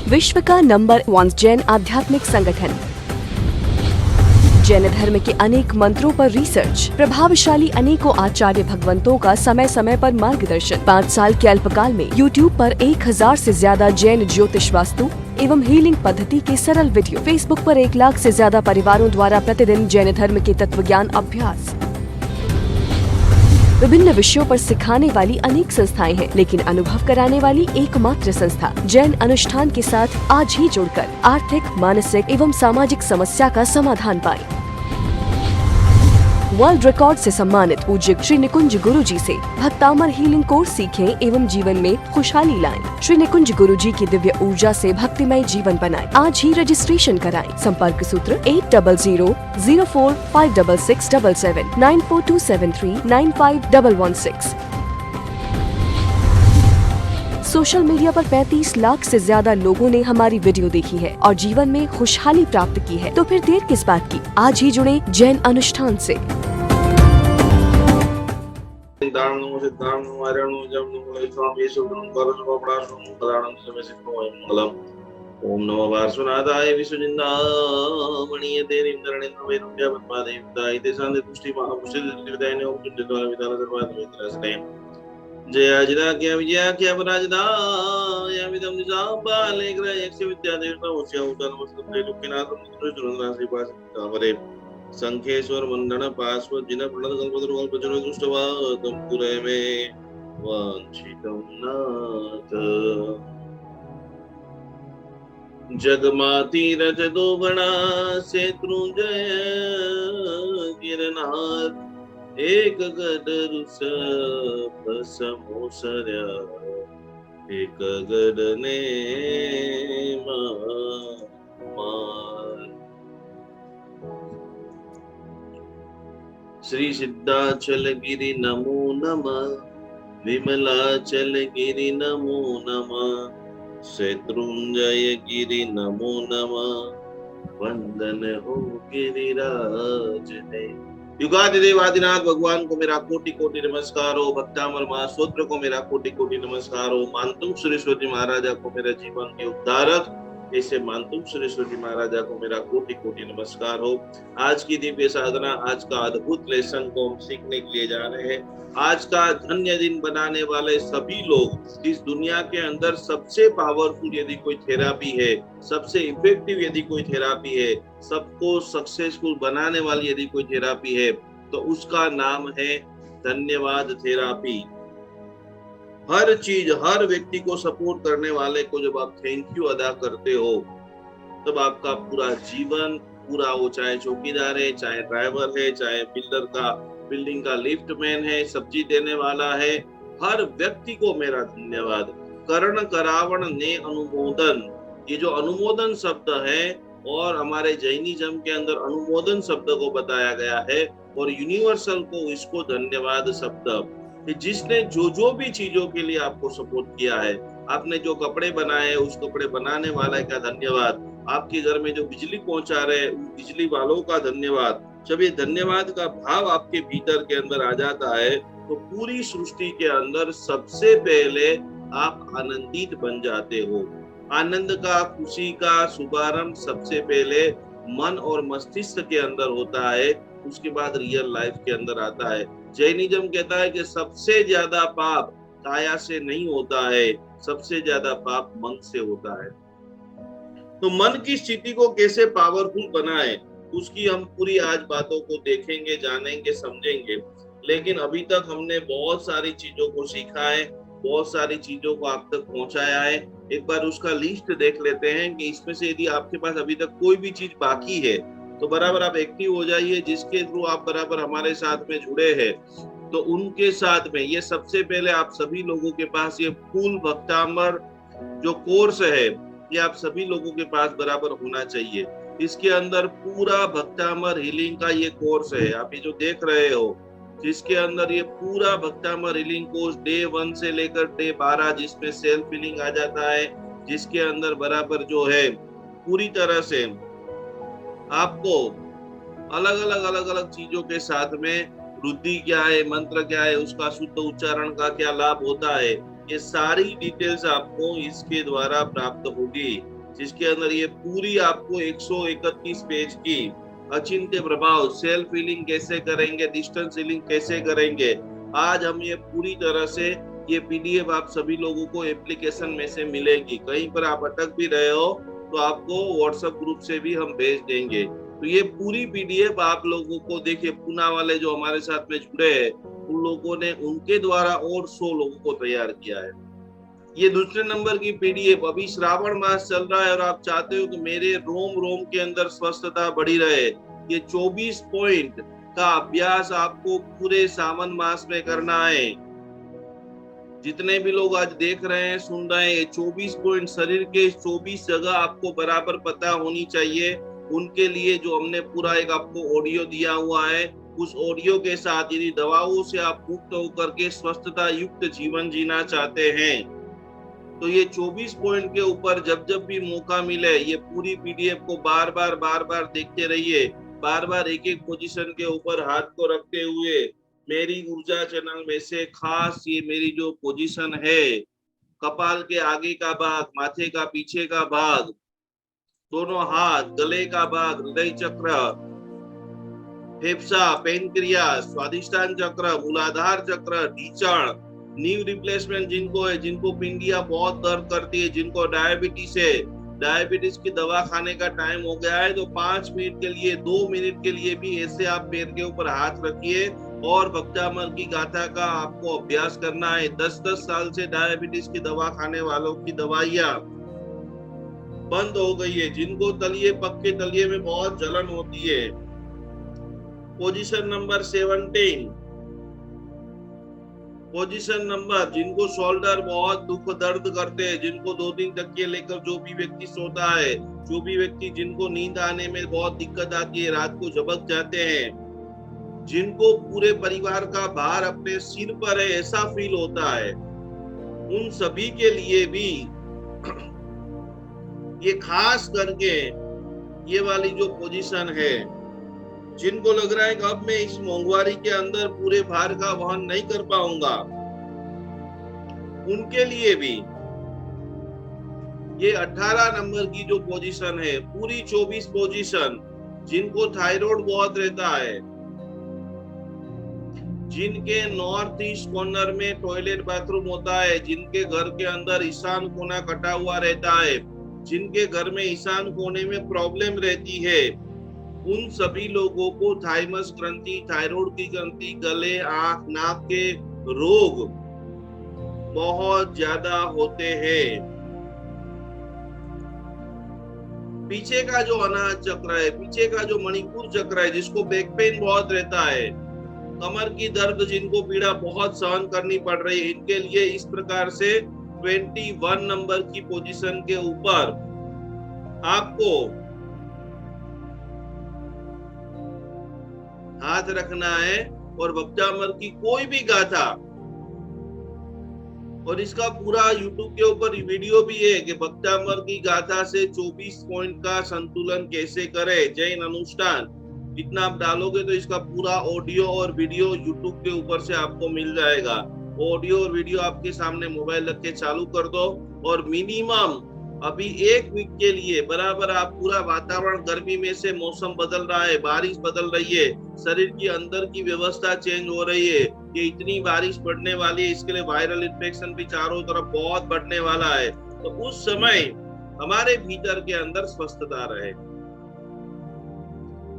विश्व का नंबर 1 जैन आध्यात्मिक संगठन। जैन धर्म के अनेक मंत्रों पर रिसर्च, प्रभावशाली अनेकों आचार्य भगवंतों का समय समय पर मार्गदर्शन। 5 साल के अल्पकाल में YouTube पर 1000 से ज्यादा जैन ज्योतिष वास्तु एवं हीलिंग पद्धति के सरल वीडियो। फेसबुक पर 1 लाख से ज्यादा परिवारों द्वारा प्रतिदिन जैन धर्म के तत्व ज्ञान अभ्यास। विभिन्न विषयों पर सिखाने वाली अनेक संस्थाएं हैं, लेकिन अनुभव कराने वाली एकमात्र संस्था जैन अनुष्ठान के साथ आज ही जुड़कर आर्थिक, मानसिक एवं सामाजिक समस्या का समाधान पाएं। वर्ल्ड रिकॉर्ड से सम्मानित पूज्य श्री निकुंज गुरुजी से भक्तामर हीलिंग कोर्स सीखें एवं जीवन में खुशहाली लाएं। श्री निकुंज गुरुजी की दिव्य ऊर्जा से भक्तिमय जीवन बनाएं। आज ही रजिस्ट्रेशन कराएं। संपर्क सूत्र 8004566677 9427395116। सोशल मीडिया पर 35 लाख से ज्यादा लोगों ने हमारी वीडियो देखी है और जीवन में खुशहाली प्राप्त की है, तो फिर देर किस बात की, आज ही जुड़े जैन अनुष्ठान से। ओम नमो वासुनाथाय विश्वजिन्दामणीयते निम्नरणेन्द्रवैरुण्यपद्मादेवताय तेषां तुष्टि महापुष्टिर्विदायने ओम तुण्डिद्वारा विधान सर्वात्मैत्रस्ते जयाजिराख्या विजयाख्या पराजितायामिदं निजाम्बालेग्रयस्य विद्यादेवतामुच्य उदनमस्तुते लुक्किनाथं श्रीपासितामरे संखेश्वर मंडन पार्श्व जिन प्रणत कल्पतरुकल्प प्रचुर दृष्टवादं पुरे मे वाञ्छितं नाथ जगमाति रजतो गणा शत्रुंजय गिरनार एक गडरुस समोसर्या एक गडने मार। श्री सिद्धाचल गिरि नमो नमः, विमलाचल गिरि नमो नमः, शत्रुंजय गिरि नमो नमः, वंदन हो गिरिराज ने। युगादिदेव आदिनाथ भगवान को मेरा कोटि कोटि नमस्कार हो। भक्तामर महास्तोत्र को मेरा कोटि कोटि नमस्कार हो। मानतुंग सुरेश्वरी महाराजा को मेरा जीवन के उद्धारक ऐसे मानतुंग सुरेश्वरी महाराजा को मेरा कोटि कोटि नमस्कार हो। आज की दिव्य साधना, आज का अद्भुत लेसन को हम सीखने के लिए जा रहे हैं। आज का धन्य दिन बनाने वाले सभी लोग, इस दुनिया के अंदर सबसे पावरफुल यदि कोई थेरापी है, सबसे इफेक्टिव यदि कोई थेरापी है, सबको सक्सेसफुल बनाने वाली यदि कोई थेरापी है, तो उसका नाम है धन्यवाद थेरापी। हर चीज, हर व्यक्ति को सपोर्ट करने वाले को जब आप थैंक यू अदा करते हो, तब आपका पूरा जीवन, पूरा वो चाहे चौकीदार है, चाहे ड्राइवर है, चाहे बिल्डिंग का लिफ्ट मैन है, सब्जी देने वाला है, हर व्यक्ति को मेरा धन्यवाद। कर्ण करावण ने अनुमोदन, ये जो अनुमोदन शब्द है और हमारे जैनिज्म के अंदर अनुमोदन शब्द को बताया गया है और यूनिवर्सल को इसको धन्यवाद शब्द, जिसने जो भी चीजों के लिए आपको सपोर्ट किया है, आपने जो कपड़े बनाए उस कपड़े बनाने वाले का धन्यवाद, आपके घर में जो बिजली पहुंचा रहे उन बिजली वालों का धन्यवाद। जब ये धन्यवाद का भाव आपके भीतर के अंदर आ जाता है तो पूरी सृष्टि के अंदर सबसे पहले आप आनंदित बन जाते हो। आनंद का, खुशी का शुभारंभ सबसे पहले मन और मस्तिष्क के अंदर होता है, उसके बाद रियल लाइफ के अंदर आता है। जैनिज्म कहता है कि सबसे ज्यादा पाप काया से नहीं होता है, सबसे ज्यादा पाप मन से होता है। तो मन की स्थिति को कैसे पावरफुल बनाए, उसकी हम पूरी आज बातों को देखेंगे, जानेंगे, समझेंगे। लेकिन अभी तक हमने बहुत सारी चीजों को सीखा है, बहुत सारी चीजों को आप तक पहुंचाया है। एक बार उसका लिस्ट देख लेते हैं कि इसमें से यदि आपके पास अभी तक कोई भी चीज बाकी है तो बराबर आप एक्टिव हो जाइए। जिसके थ्रू आप बराबर हमारे साथ में जुड़े हैं तो उनके साथ में ये सबसे पहले आप सभी लोगों के पास ये फुल भक्तामर जो कोर्स है, ये आप सभी लोगों के पास बराबर होना चाहिए। इसके अंदर पूरा भक्तामर हीलिंग का ये कोर्स है, आप ये जो देख रहे हो, जिसके अंदर ये पूरा भक्तामर हीलिंग कोर्स डे 1 से लेकर डे 12, जिसमें सेल्फ हीलिंग आ जाता है, जिसके अंदर बराबर जो है पूरी तरह से आपको अलग अलग चीजों के साथ में रुद्धि क्या है, मंत्र क्या है, उसका शुद्ध उच्चारण का क्या लाभ होता है, ये सारी डिटेल्स आपको इसके द्वारा प्राप्त होगी। जिसके अंदर ये पूरी आपको 131 पेज की अचिंत्य प्रभाव, सेल्फ हीलिंग कैसे करेंगे, डिस्टेंस हीलिंग कैसे करेंगे, आज हम ये पूरी तरह से ये पीडीएफ आप सभी लोगों को एप्लीकेशन में से मिलेगी। कहीं पर आप अटक भी रहे हो तो आपको व्हाट्सएप ग्रुप से भी हम भेज देंगे। तो ये पूरी पीडीएफ आप लोगों को, देखिए पूना वाले जो हमारे साथ में जुड़े हैं उन लोगों ने उनके द्वारा और 100 लोगों को तैयार किया है। ये दूसरे नंबर की पीडीएफ, अभी श्रावण मास चल रहा है और आप चाहते हो कि मेरे रोम रोम के अंदर स्वस्थता बढ़ी रहे, ये 24 पॉइंट का अभ्यास आपको पूरे सावन मास में करना है। जितने भी लोग आज देख रहे हैं, सुन रहे हैं, ये 24 पॉइंट शरीर के 24 जगह आपको बराबर पता होनी चाहिए। उनके लिए जो हमने पूरा एक आपको ऑडियो दिया हुआ है, उस ऑडियो के साथ यदि दवाओं से आप मुक्त होकर के स्वस्थता युक्त जीवन जीना चाहते हैं तो ये 24 पॉइंट के ऊपर जब जब भी मौका मिले ये पूरी पीडीएफ को बार बार देखते रहिए। बार बार एक एक पोजीशन के ऊपर हाथ को रखते हुए मेरी ऊर्जा चैनल में से खास ये मेरी जो पोजीशन है, कपाल के आगे का भाग, माथे का पीछे का भाग, दोनों हाथ, गले का भाग, हृदय चक्र, फेफसा, पेनक्रियास, स्वादिष्टान चक्र, मूलाधार चक्र, ढींचण, नीव रिप्लेसमेंट जिनको है, जिनको पिंडिया बहुत दर्द करती है, जिनको डायबिटीज है, डायबिटीज की दवा खाने का टाइम हो गया है, तो 5 मिनट के लिए, 2 मिनट के लिए भी ऐसे आप पैर के ऊपर हाथ रखिए और भक्तामर की गाथा का आपको अभ्यास करना है। 10-10 साल से डायबिटीज की दवा खाने वालों की दवाइयां बंद हो गई है। जिनको तलिए, पक्के तलिए में बहुत जलन होती है, पोजीशन नंबर 17, पोजीशन नंबर, जिनको शोल्डर बहुत दुख दर्द करते हैं, जिनको 2-3 तकिए लेकर जो भी व्यक्ति सोता है, जो भी व्यक्ति, जिनको नींद आने में बहुत दिक्कत आती है, रात को झपक जाते हैं, जिनको पूरे परिवार का भार अपने सिर पर है ऐसा फील होता है, उन सभी के लिए भी ये खास करके ये वाली जो पोजीशन है, जिनको लग रहा है कि अब मैं इस मोंगवारी के अंदर पूरे भार का वहन नहीं कर पाऊंगा, उनके लिए भी ये 18 नंबर की जो पोजीशन है, पूरी 24 पोजीशन, जिनको थायराइड बहुत रहता है, जिनके नॉर्थ ईस्ट कॉर्नर में टॉयलेट बाथरूम होता है, जिनके घर के अंदर ईशान कोना कटा हुआ रहता है, जिनके घर में ईशान कोने में प्रॉब्लम रहती है, उन सभी लोगों को थाइमस ग्रंथि, थायराइड की ग्रंथि, गले, आंख, नाक के रोग बहुत ज्यादा होते हैं। पीछे का जो अनाहत चक्र है, पीछे का जो मणिपुर चक्र है, जिसको बैक पेन बहुत रहता है, कमर की दर्द, जिनको पीड़ा बहुत सहन करनी पड़ रही है, इनके लिए इस प्रकार से 21 नंबर की पोजीशन के ऊपर आपको हाथ रखना है और भक्तामर की कोई भी गाथा, और इसका पूरा YouTube के ऊपर वीडियो भी है कि भक्तामर की गाथा से 24 पॉइंट का संतुलन कैसे करें, जैन अनुष्ठान, इतना आप डालोगे तो इसका पूरा ऑडियो और वीडियो YouTube के ऊपर से आपको मिल जाएगा। ऑडियो और वीडियो आपके सामने मोबाइल रख के चालू कर दो और मिनिमम अभी 1 वीक के लिए बराबर आप पूरा वातावरण, गर्मी में से मौसम बदल रहा है, बारिश बदल रही है, शरीर की अंदर की व्यवस्था चेंज हो रही है, ये इतनी बारिश बढ़ने वाली है, इसके लिए वायरल इन्फेक्शन भी चारों तरफ बहुत बढ़ने वाला है, तो उस समय हमारे भीतर के अंदर स्वस्थता रहे।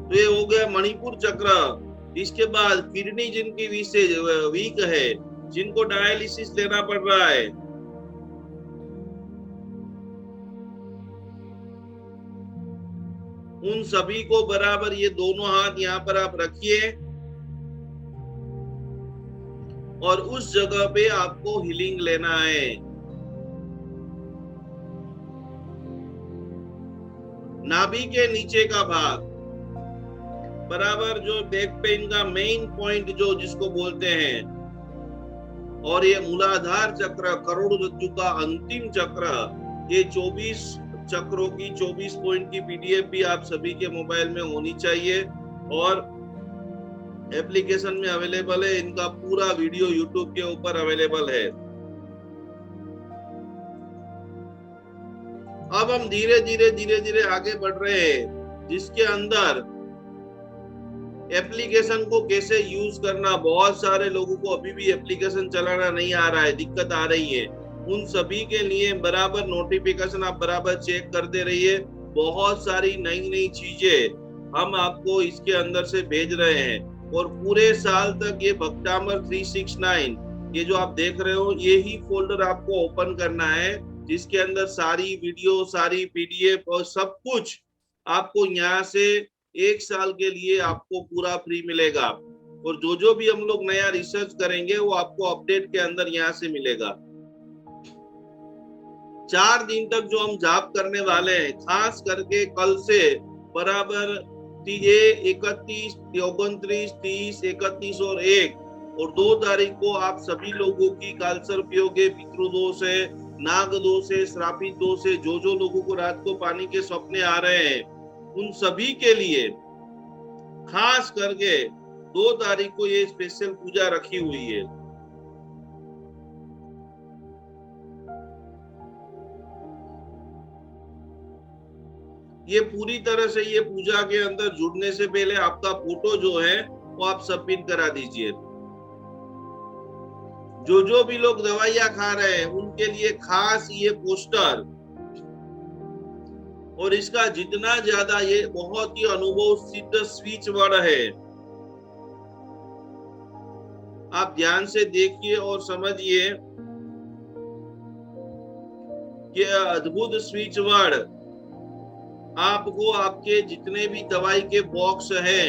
तो ये हो गया मणिपुर चक्र। इसके बाद किडनी जिनकी वीक है, जिनको डायलिसिस लेना पड़ रहा है, उन सभी को बराबर ये दोनों हाथ यहाँ पर आप रखिए और उस जगह पे आपको हीलिंग लेना है। नाभि के नीचे का भाग बराबर, जो बैक पेन का मेन पॉइंट जो जिसको बोलते हैं, और ये मूलाधार चक्र, करोड़रज्जु का अंतिम चक्र, ये 24 चक्रों की 24 पॉइंट की पीडीएफ भी आप सभी के मोबाइल में होनी चाहिए और एप्लीकेशन में अवेलेबल है। इनका पूरा वीडियो YouTube के ऊपर अवेलेबल है। अब हम धीरे धीरे आगे बढ़ रहे हैं, जिसके अंदर एप्लीकेशन को कैसे यूज करना, बहुत सारे लोगों को अभी भी एप्लीकेशन चलाना नहीं आ रहा है, दिक्कत आ रही है। उन सभी के लिए बराबर नोटिफिकेशन आप बराबर चेक करते रहिए। बहुत सारी नई नई चीजें हम आपको इसके अंदर से भेज रहे हैं, और पूरे साल तक ये भक्तामर 369 ये जो आप देख रहे हो, ये ही फोल्डर आपको ओपन करना है, जिसके अंदर सारी वीडियो, सारी पीडीएफ और सब कुछ आपको यहाँ से 1 साल के लिए आपको पूरा फ्री मिलेगा। और जो भी हम लोग नया रिसर्च करेंगे वो आपको अपडेट के अंदर यहाँ से मिलेगा। 4 दिन तक जो हम जाप करने वाले हैं, खास करके कल से बराबर 31, 29, 30, 31 और 1 और 2 तारीख को आप सभी लोगों की कालसर्प है, पितृदोष है, नाग दोष है, श्रापित दोष है, जो लोगों को रात को पानी के सपने आ रहे हैं, उन सभी के लिए खास करके 2 तारीख को ये स्पेशल पूजा रखी हुई है। ये पूरी तरह से ये पूजा के अंदर जुड़ने से पहले आपका फोटो जो है वो आप सबमिट करा दीजिए। जो भी लोग दवाइयां खा रहे हैं उनके लिए खास ये पोस्टर, और इसका जितना ज्यादा, ये बहुत ही अनुभव सिद्ध स्विच वर्ड है। आप ध्यान से देखिए और समझिए कि अद्भुत स्विच वर्ड आपको आपके जितने भी दवाई के बॉक्स हैं,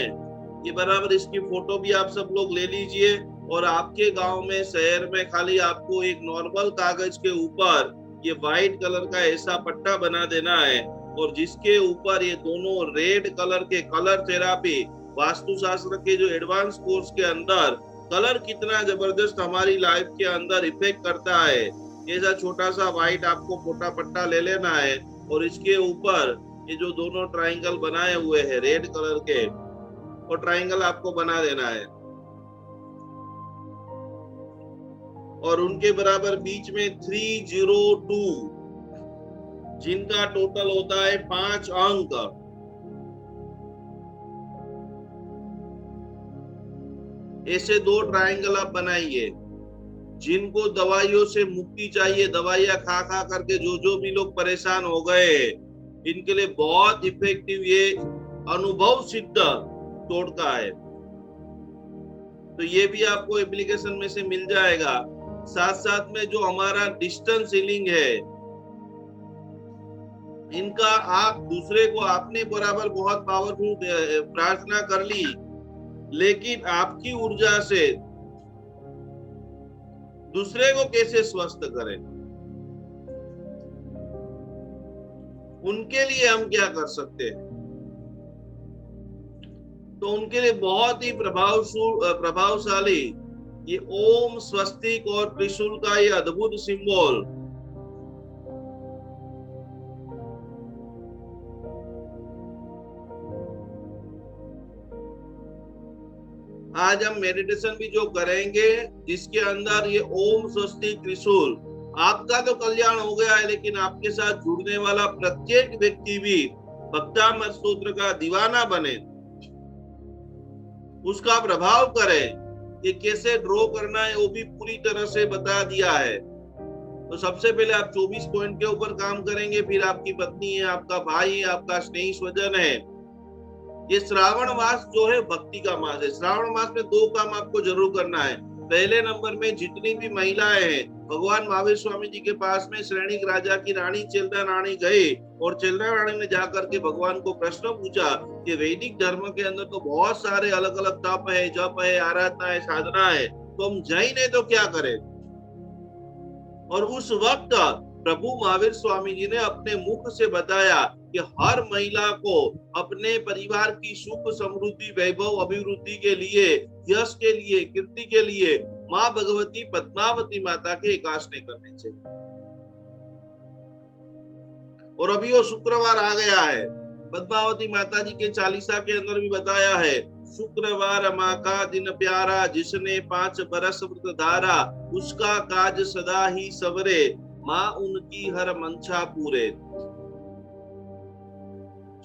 ये बराबर इसकी फोटो भी आप सब लोग ले लीजिए। और आपके गांव में, शहर में खाली आपको एक नॉर्मल कागज के ऊपर ये व्हाइट कलर का ऐसा पट्टा बना देना है, और जिसके ऊपर ये दोनों रेड कलर के कलर थेरापी, वास्तुशास्त्र के जो एडवांस कोर्स के अंदर कलर कितना जबरदस्त हमारी लाइफ के अंदर इफेक्ट करता है, ऐसा छोटा सा व्हाइट आपको फोटा पट्टा ले लेना है, और इसके ऊपर ये जो दोनों ट्रायंगल बनाए हुए हैं रेड कलर के, और ट्रायंगल आपको बना देना है, और उनके बराबर बीच में 302 जिनका टोटल होता है 5 अंक, ऐसे 2 ट्रायंगल आप बनाइए। जिनको दवाइयों से मुक्ति चाहिए, दवाइयां खा खा करके जो भी लोग परेशान हो गए, इनके लिए बहुत इफेक्टिव ये अनुभव सिद्ध टोटका है। तो ये भी आपको एप्लीकेशन में से मिल जाएगा। साथ साथ में जो हमारा डिस्टेंस हीलिंग है, इनका आप दूसरे को, आपने बराबर बहुत पावरफुल प्रार्थना कर ली, लेकिन आपकी ऊर्जा से दूसरे को कैसे स्वस्थ करें, उनके लिए हम क्या कर सकते हैं। तो उनके लिए बहुत ही प्रभावशाली ये ओम, स्वस्तिक और त्रिशूल का ये अद्भुत सिंबल, आज हम मेडिटेशन भी जो करेंगे, जिसके अंदर ये ओम, स्वस्तिक, त्रिशूल, आपका तो कल्याण हो गया है, लेकिन आपके साथ जुड़ने वाला प्रत्येक व्यक्ति भी भक्तामर स्तोत्र का दीवाना बने, उसका प्रभाव करे। ये कैसे ड्रॉ करना है वो भी पूरी तरह से बता दिया है। तो सबसे पहले आप 24 पॉइंट के ऊपर काम करेंगे, फिर आपकी पत्नी है, आपका भाई है, आपका स्नेही स्वजन है। ये श्रावण मास जो है भक्ति का मास है। श्रावण मास में 2 काम आपको जरूर करना है। पहले नंबर में जितनी भी महिलाएं हैं, भगवान महावीर स्वामी जी के पास में श्रेणिक राजा की रानी चेल्ला रानी गए, और चेल्ला रानी ने जाकर के भगवान को प्रश्न पूछा कि वैदिक धर्म के अंदर तो बहुत सारे अलग अलग तप है, जप है, आराधना है, साधना है, तो हम जैन है तो क्या करें। और उस वक्त प्रभु महावीर स्वामी जी ने अपने मुख से बताया कि हर महिला को अपने परिवार की सुख, समृद्धि, वैभव, अभिवृद्धि के लिए, यश के लिए, कीर्ति के लिए माँ भगवती पद्मावती माता के एकादशी करने चाहिए। और अभी वो शुक्रवार आ गया है, पद्मावती माता जी के चालीसा के अंदर भी बताया है, शुक्रवार माँ का दिन प्यारा, जिसने 5 बरस व्रत धारा, उसका काज सदा ही सवरे, माँ उनकी हर मंशा पूरे।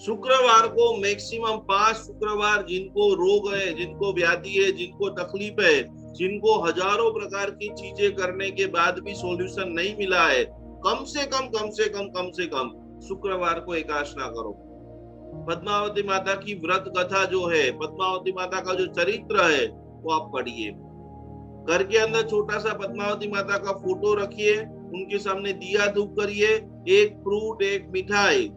शुक्रवार को मैक्सिमम 5 शुक्रवार जिनको रोग है, जिनको व्याधि है, जिनको तकलीफ है, जिनको हजारों प्रकार की चीजें करने के बाद भी सॉल्यूशन नहीं मिला है, कम से कम शुक्रवार को एकादशना करो। पद्मावती माता की व्रत कथा जो है, पद्मावती माता का जो चरित्र है वो आप पढ़िए। घर के अंदर छोटा सा पद्मावती माता का फोटो रखिए, उनके सामने दिया धूप करिए, एक फ्रूट, एक मिठाई,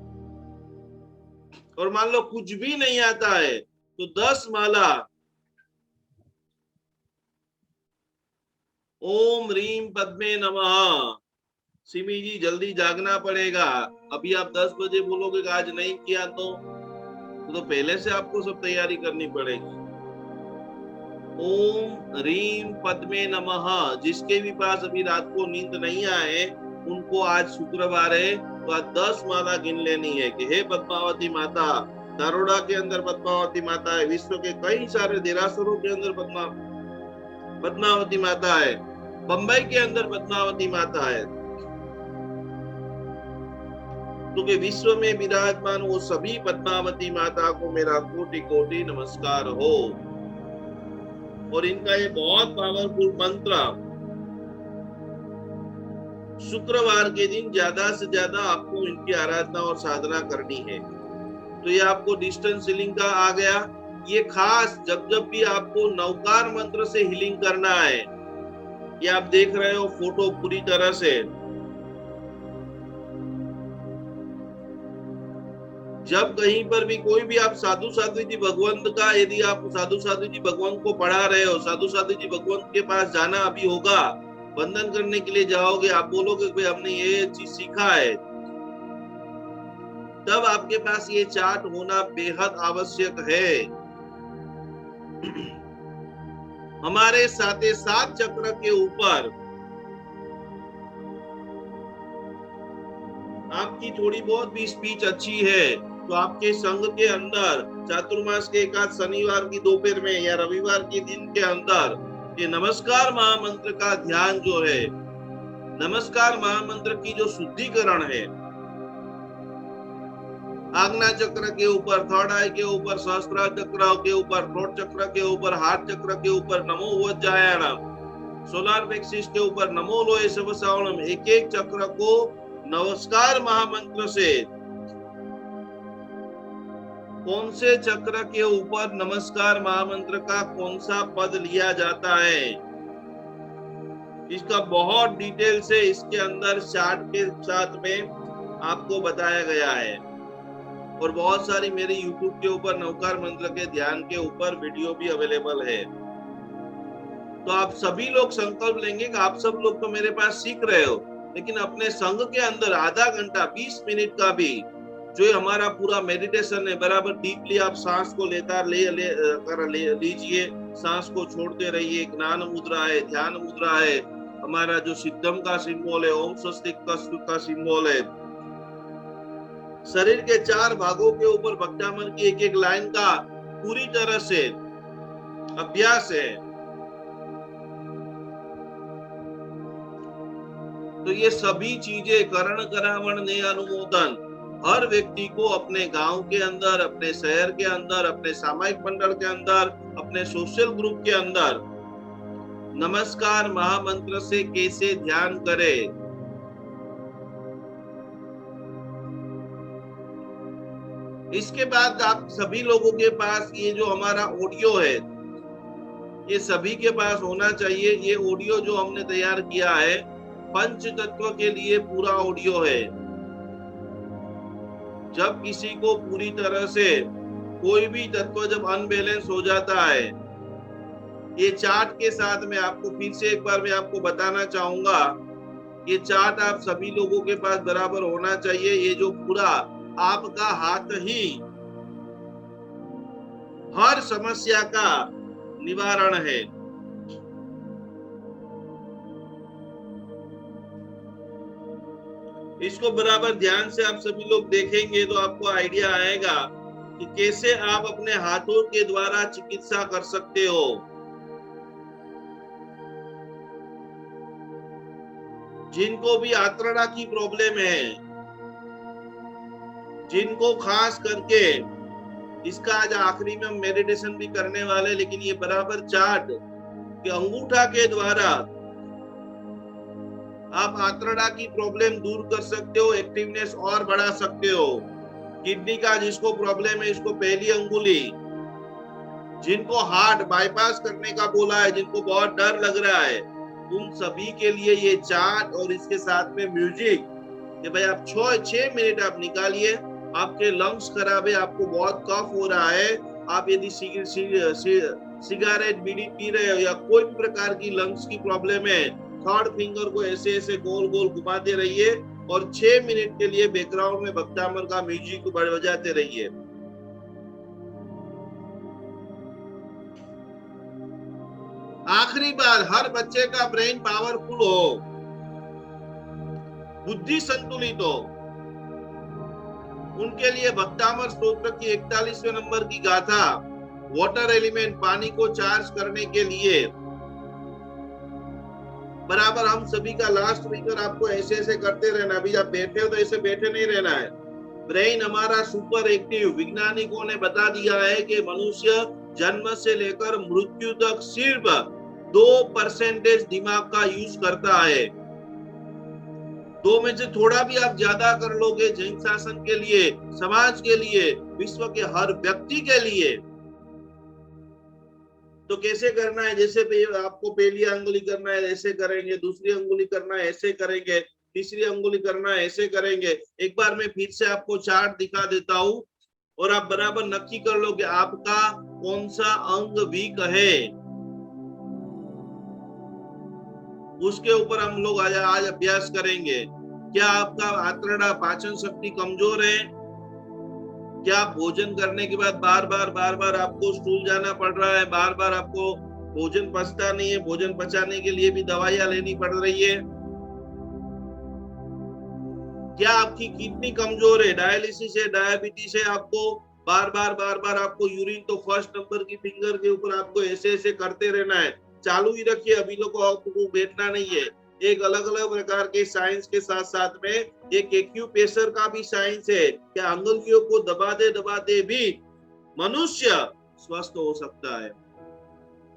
और मान लो कुछ भी नहीं आता है तो 10 माला ओम रीम पद्मे नमः। सिमी जी जल्दी जागना पड़ेगा। अभी आप 10 बजे बोलोगे कि आज नहीं किया तो पहले से आपको सब तैयारी करनी पड़ेगी। ओम रीम पद्मे नमः। जिसके भी पास अभी रात को नींद नहीं आए उनको आज शुक्रवार है तो आज 10 माला गिन लेनी है कि हे पद्मावती माता। दारोडा के अंदर पद्मावती माता है, विश्व के कई सारे देरासरों के अंदर पद्मावती माता है, बंबई के अंदर पद्मावती माता है, क्योंकि विश्व में विराजमान वो सभी पद्मावती माता को मेरा कोटि कोटि नमस्कार हो। और इनका ये बहुत पावरफुल मंत्र, शुक्रवार के दिन ज्यादा से ज्यादा आपको इनकी आराधना और साधना करनी है। तो ये आपको डिस्टेंस हीलिंग का आ गया। ये खास जब भी आपको नवकार मंत्र से हीलिंग करना है, ये आप देख रहे हो फोटो पूरी तरह से, जब कहीं पर भी कोई भी आप साधु साध्वी जी भगवंत का, यदि आप साधु साध्वी जी भगवंत को पढ़ा रहे हो, साधु साध्वी जी भगवंत के पास जाना अभी होगा, वंदन करने के लिए जाओगे, आप बोलोगे भाई हमने ये चीज सीखा है, तब आपके पास ये चार्ट होना बेहद आवश्यक है। हमारे साथ चक्र के ऊपर आपकी थोड़ी बहुत भी स्पीच अच्छी है तो आपके संघ के अंदर चातुर्मास के एकाध शनिवार की दोपहर में या रविवार के दिन के अंदर ये नमस्कार महामंत्र का ध्यान जो है, नमस्कार महामंत्र की जो शुद्धिकरण है, आज्ञा चक्र के ऊपर, थर्ड आई के ऊपर, सहस्त्रार चक्र के ऊपर, थ्रोट चक्र के ऊपर, हार्ट चक्र के ऊपर नमो वज्रायणम, सोलार प्लेक्सिस के ऊपर नमो लोहे सवसावणम, एक एक चक्र को नमस्कार महामंत्र से, कौन से चक्र के ऊपर नमस्कार महामंत्र का कौन सा पद लिया जाता है, इसका बहुत डिटेल से इसके अंदर चार्ट के साथ में आपको बताया गया है। और बहुत सारी मेरे YouTube के ऊपर नवकार मंत्र के ध्यान के ऊपर वीडियो भी अवेलेबल है। तो आप सभी लोग संकल्प लेंगे कि आप सब लोग तो मेरे पास सीख रहे हो, लेकिन अपने संघ के अंदर आधा घंटा 20 मिनट का भी जो हमारा पूरा मेडिटेशन है, बराबर डीपली आप सांस को लीजिए, सांस को छोड़ते रहिए। ज्ञान मुद्रा है, ध्यान मुद्रा है, हमारा जो सिद्धम का सिंबल है, ओम स्वस्तिक का सिंबल है, शरीर के 4 भागों के ऊपर भक्तामन की एक एक लाइन का पूरी तरह से अभ्यास है। तो ये सभी चीजें करण करावण ने अनुमोदन हर व्यक्ति को अपने गांव के अंदर, अपने शहर के अंदर, अपने सामाजिक मंडल के अंदर, अपने सोशल ग्रुप के अंदर नमस्कार महामंत्र से कैसे ध्यान करे। इसके बाद आप सभी लोगों के पास ये जो हमारा ऑडियो है, ये सभी के पास होना चाहिए। ये ऑडियो जो हमने तैयार किया है पंच तत्व के लिए पूरा ऑडियो है। जब किसी को पूरी तरह से कोई भी तत्व जब अनबैलेंस हो जाता है, ये चार्ट के साथ में आपको फिर से एक बार मैं आपको बताना चाहूंगा, ये चार्ट आप सभी लोगों के पास बराबर होना चाहिए। ये जो पूरा आपका हाथ ही हर समस्या का निवारण है। इसको बराबर ध्यान से आप सभी लोग देखेंगे तो आपको आइडिया आएगा कि कैसे आप अपने हाथों के द्वारा चिकित्सा कर सकते हो। जिनको भी आंतड़ा की प्रॉब्लम है, जिनको खास करके इसका आज आखिरी में हम मेडिटेशन भी करने वाले, लेकिन ये बराबर चार्ट कि अंगूठा के द्वारा आप आंतरड़ा की प्रॉब्लम दूर कर सकते हो, एक्टिवनेस और बढ़ा सकते हो। किडनी का जिसको प्रॉब्लम है, इसको पहली अंगुली। जिनको हार्ट बाईपास करने का बोला है, जिनको बहुत डर लग रहा है, उन सभी के लिए ये चार्ट और इसके साथ में म्यूजिक कि भाई आप 6 मिनट आप निकालिए। आपके लंग्स खराब है, आपको बहुत कफ हो रहा है, आप यदि सिगरेट बीड़ी पी रहे हो या कोई भी प्रकार की लंग्स की प्रॉब्लम है, थर्ड फिंगर को ऐसे ऐसे गोल गोल घुमाते रहिए और 6 मिनट के लिए बैकग्राउंड में भक्तामर का म्यूजिक बजाते रहिए। आखिरी बार हर बच्चे का ब्रेन पावरफुल हो, बुद्धि संतुलित हो, उनके लिए भक्तामर स्तोत्र की 41वें नंबर की गाथा, वाटर एलिमेंट, पानी को चार्ज करने के लिए बराबर हम सभी का लास्ट फिंगर आपको ऐसे ऐसे करते रहना। अभी आप बैठे हो तो ऐसे बैठे नहीं रहना है। ब्रेन हमारा सुपर एक्टिव, वैज्ञानिकों ने बता दिया है कि मनुष्य जन्म से लेकर मृत्यु तक सिर्फ 2% दिमाग का यूज करता है। 2 में से थोड़ा भी आप ज्यादा कर लोगे जैन शासन के लिए, समाज के लिए, विश्व के हर व्यक्ति के लिए, तो कैसे करना है? जैसे आपको पहली अंगुली करना है ऐसे करेंगे, दूसरी अंगुली करना है ऐसे करेंगे, तीसरी अंगुली करना है ऐसे करेंगे। एक बार मैं फिर से आपको चार्ट दिखा देता हूं और आप बराबर नक्की कर लो कि आपका कौन सा अंग वीक है, उसके ऊपर हम लोग आज अभ्यास करेंगे। क्या आपका आंतरड़ा पाचन शक्ति कमजोर है? क्या भोजन करने के बाद बार बार आपको स्टूल जाना पड़ रहा है, बार बार आपको भोजन पचता नहीं है, भोजन पचाने के लिए भी दवाइयां लेनी पड़ रही है? क्या आपकी किडनी कमजोर है, डायलिसिस है, डायबिटीज है, आपको बार बार आपको यूरिन तो फर्स्ट नंबर की फिंगर के ऊपर आपको ऐसे ऐसे करते रहना है, चालू ही रखिए, अभी लोग आपको बैठना नहीं है। एक अलग अलग प्रकार के साइंस के साथ साथ में एक एक्यूप्रेशर का भी साइंस है कि अंगुलियों को दबाते भी मनुष्य स्वस्थ हो सकता है।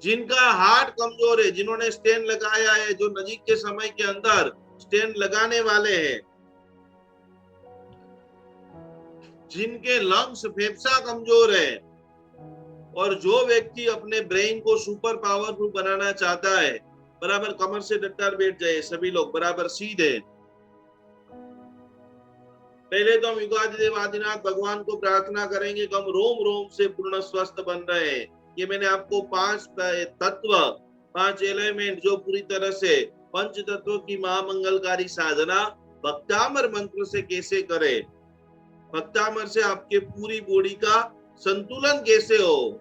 जिनका हार्ट कमजोर है, जिन्होंने स्टेन लगाया है, जो नजीक के समय के अंदर स्टेन लगाने वाले हैं, जिनके लंग्स फेफड़ा कमजोर है, और जो व्यक्ति अपने ब्रेन को सुपर पावरफुल बनाना चाहता है, बराबर कमर से डट्टार बैठ जाए सभी लोग, बराबर सीधे। पहले तो हम युगादिदेव आदिनाथ भगवान को प्रार्थना करेंगे कि हम रोम रोम से पूर्ण स्वस्थ बन रहे हैं। ये मैंने आपको 5 तत्व, 5 एलिमेंट जो पूरी तरह से पंच तत्वों की महामंगलकारी साधना भक्तामर मंत्र से कैसे करें, भक्तामर से आपके पूरी बॉडी का संतुलन कैसे हो,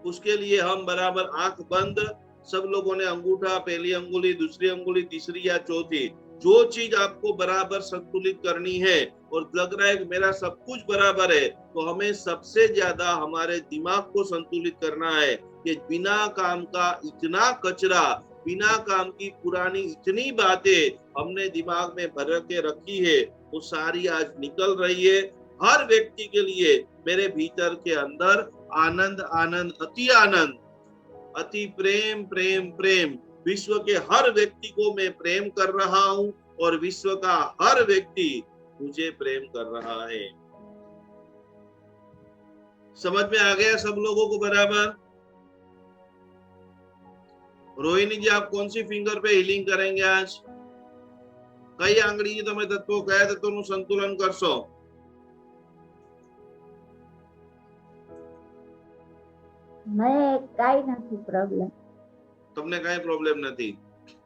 उसके लिए हम बराबर आंख बंद, सब लोगों ने अंगूठा, पहली अंगुली, दूसरी अंगुली, तीसरी या चौथी, जो चीज आपको बराबर संतुलित करनी है और लग रहा है कि मेरा सब कुछ बराबर है, तो हमें सबसे ज्यादा हमारे दिमाग को संतुलित करना है कि बिना काम का इतना कचरा, बिना काम की पुरानी इतनी बातें हमने दिमाग में भर के रखी है, वो सारी आज निकल रही है। हर व्यक्ति के लिए मेरे भीतर के अंदर आनंद आनंद, अति आनंद, अति प्रेम प्रेम प्रेम, विश्व के हर व्यक्ति को मैं प्रेम कर रहा हूं और विश्व का हर व्यक्ति मुझे प्रेम कर रहा है। समझ में आ गया सब लोगों को बराबर? रोहिणी जी, आप कौन सी फिंगर पे हीलिंग करेंगे आज? कई आंगड़ी તમે તત્વો કયા તત્વોનું સંતુલન કરશો? મને કાઈ નથી પ્રોબ્લેમ. તમને કાઈ પ્રોબ્લેમ નથી?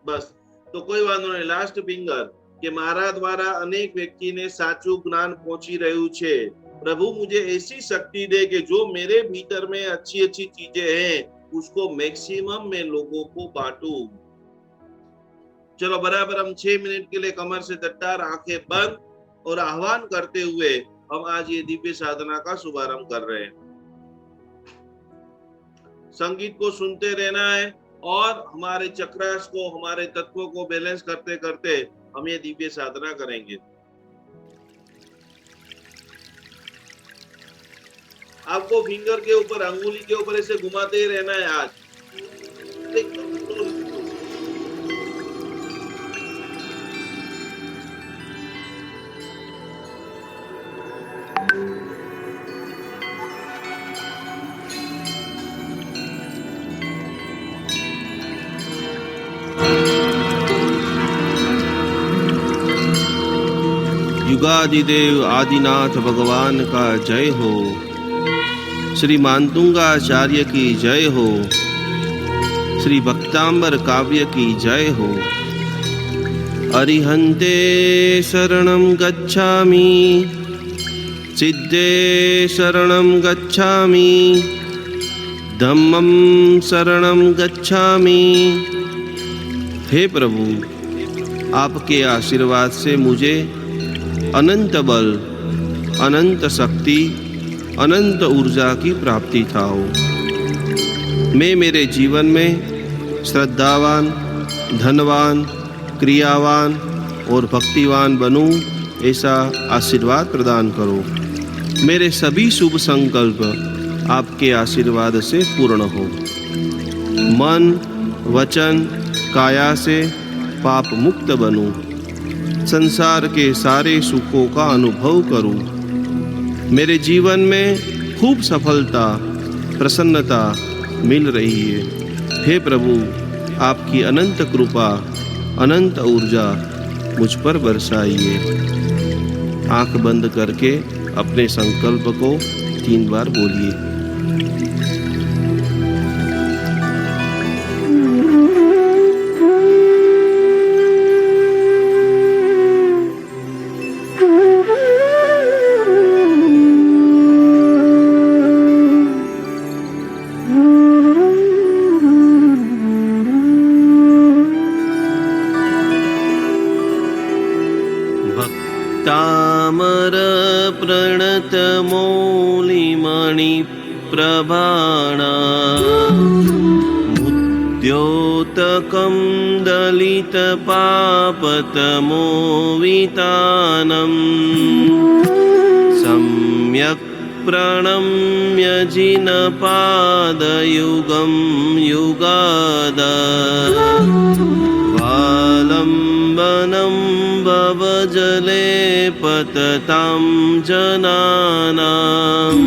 બસ, તો કોઈ વાંધો નહીં. લાસ્ટ ફિંગર કે મારા द्वारा अनेक व्यक्ति ने साचू ज्ञान पहुंची રહ્યું છે। प्रभु मुझे ऐसी शक्ति दे कि जो मेरे भीतर में अच्छी अच्छी चीजें हैं उसको मैक्सिमम में लोगों को बांटूं। चलो बराबर हम 6 मिनट के लिए कमर से तट्टार, आंखें बंद और आह्वान करते हुए हम आज ये दिव्य साधना का शुभारंभ कर रहे हैं। संगीत को सुनते रहना है और हमारे चक्रास को, हमारे तत्वों को बैलेंस करते करते हम ये दिव्य साधना करेंगे। आपको फिंगर के ऊपर, अंगुली के ऊपर ऐसे घुमाते ही रहना है आज। युगादिदेव आदिनाथ भगवान का जय हो। श्री मानतुंगाचार्य की जय हो। श्री भक्तांबर काव्य की जय हो। अरिहन्ते शरणं गच्छामि, सिद्धे शरणं गच्छामि, धम्मं शरणं गच्छामि। हे प्रभु, आपके आशीर्वाद से मुझे अनंत बल, अनंत शक्ति, अनंत ऊर्जा की प्राप्ति था हो। मैं मेरे जीवन में श्रद्धावान, धनवान, क्रियावान और भक्तिवान बनूं, ऐसा आशीर्वाद प्रदान करो। मेरे सभी शुभ संकल्प आपके आशीर्वाद से पूर्ण हो। मन, वचन, काया से पाप मुक्त बनूं। संसार के सारे सुखों का अनुभव करूं। मेरे जीवन में खूब सफलता, प्रसन्नता मिल रही है। हे प्रभु, आपकी अनंत कृपा, अनंत ऊर्जा मुझ पर बरसाइए। आंख बंद करके अपने संकल्प को 3 बार बोलिए। तामर प्रणत मौलिमणि प्रभाणा, मुद्योतकं दलित पापतमोवितानं, सम्यक् प्रणम्य जिनपादयुगं युगादा, वालम्बनं भवजले पततां जनानाम्,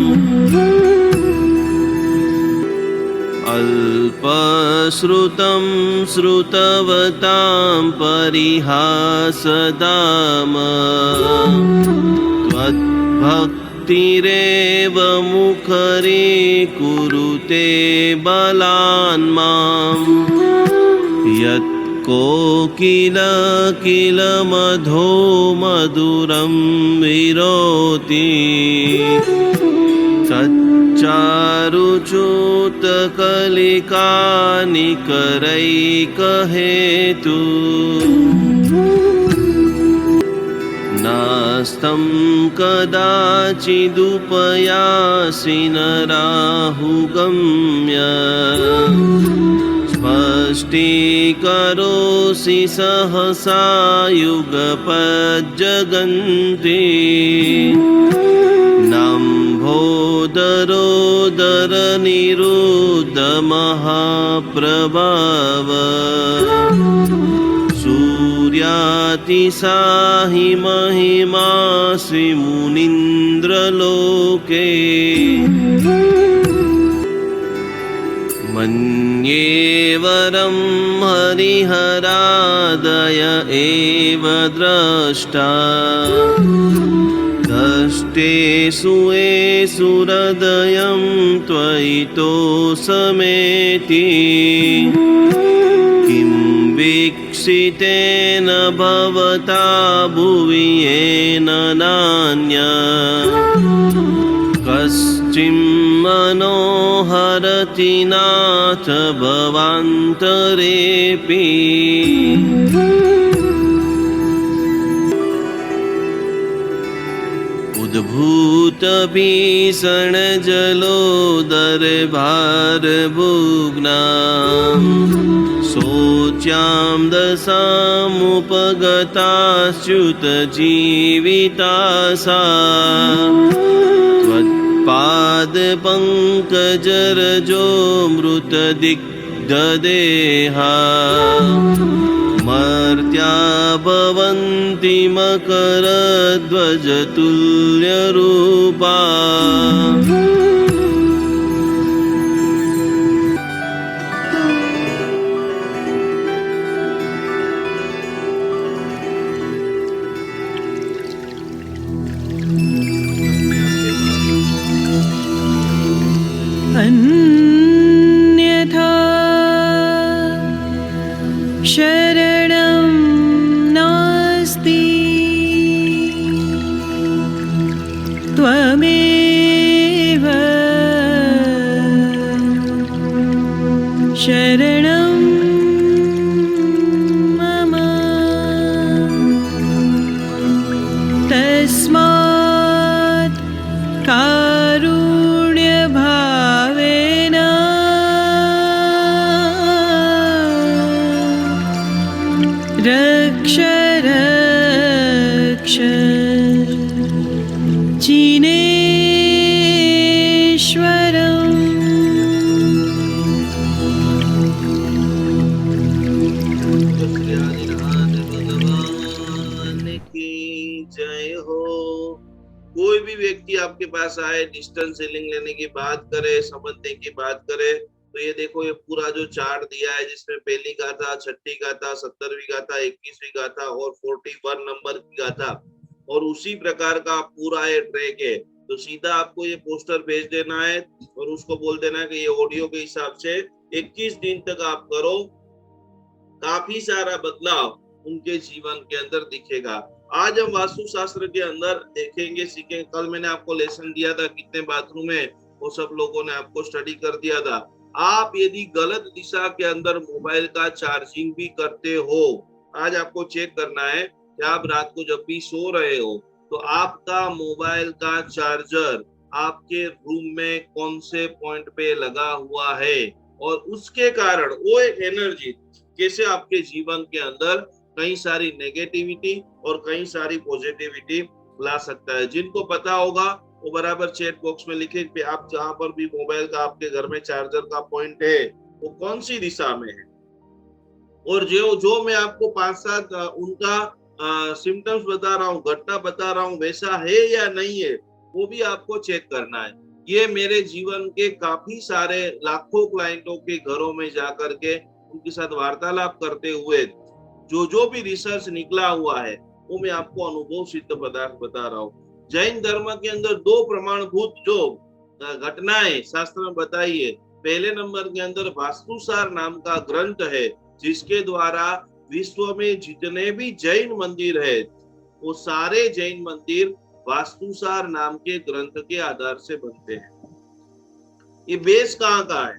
अल्पश्रुतं श्रुतवतां परिहासदाम, त्वद्भक्तिरेव मुखरीकुरुते बलान् माम्, यत् कोकिल किल मधो मधुरं विरोति, तच्चारुच्युतकलिकानिकरैकहेतु, नास्तं कदाचिदुपयासि नराहुगम्य, स्पष्टीकरोषि सहसा युगपज्जगन्ति, नम्भोदरोदरनिरुद्धमहाप्रभाव, सूर्यातिशाहि महिमासि मुनीन्द्रलोके, मन्येवरं हरिहरादय एव द्रष्टा, दष्टेषु येषु हृदयं त्वयि तोषमेति, किं वीक्षितेन भवता भुवि येन नान्या, कश्चिन्मनोहरति नाथ भवान्तरेऽपि, उद्भूत भीषण जलोदर भार भुग्नां, शोच्यां दशामुपगताच्युत जीवितासा, त्वत्पाद पाद पंकज रजो मृत दिग्धदेहा मर्त्या भवन्ति मकरध्वज तुल्यरूपा अन्यथा शरणं नास्ति त्वमेव शरणं मम तस्मात् कारुण्यभावेन रक्ष रक्ष जिनेश्वरम्। भगवान की जय हो। कोई भी व्यक्ति आपके पास आए, डिस्टेंस हीलिंग लेने की बात करे, समझने की बात करे, तो ये देखो, ये पूरा जो चार्ट दिया है जिसमें पहली गाथा, छठी गाथा, 70वीं गाथा, 21वीं गाथा और 41 नंबर की गाथा, और उसी प्रकार का पूरा ये ट्रैक है। तो सीधा आपको ये पोस्टर भेज देना है और उसको बोल देना है कि ये ऑडियो के हिसाब से 21 दिन तक आप करो, काफी सारा बदलाव उनके जीवन के अंदर दिखेगा। आज हम वास्तु शास्त्र के अंदर देखेंगे, सीखेंगे। कल मैंने आपको लेसन दिया था कितने बाथरूम है, वो सब लोगों ने आपको स्टडी कर दिया था। आप यदि गलत दिशा के अंदर मोबाइल का चार्जिंग भी करते हो, आज आपको चेक करना है कि आप रात को जब भी सो रहे हो तो आपका मोबाइल का चार्जर आपके रूम में कौन से पॉइंट पे लगा हुआ है, और उसके कारण वो एक एनर्जी कैसे आपके जीवन के अंदर कई सारी नेगेटिविटी और कई सारी पॉजिटिविटी ला सकता है। जिनको पता होगा वो बराबर चैट बॉक्स में लिखे कि आप जहां पर भी मोबाइल का आपके घर में चार्जर का पॉइंट है वो कौन सी दिशा में है, और जो मैं आपको 5-7 उनका सिम्टम्स बता रहा हूँ, घटना बता रहा हूँ, वैसा है या नहीं है, वो भी आपको चेक करना है। ये मेरे जीवन के काफी सारे लाखों क्लाइंटों के घरों में जाकर के उनके साथ वार्तालाप करते हुए जो भी रिसर्च निकला हुआ है वो मैं आपको अनुभव सिद्ध पदार्थ बता रहा हूँ। जैन धर्म के अंदर 2 प्रमाणभूत जो घटनाएं शास्त्र में बताई है, पहले नंबर के अंदर वास्तुसार नाम का ग्रंथ है जिसके द्वारा विश्व में जितने भी जैन मंदिर है वो सारे जैन मंदिर वास्तुसार नाम के ग्रंथ के आधार से बनते हैं। ये बेस कहाँ का है?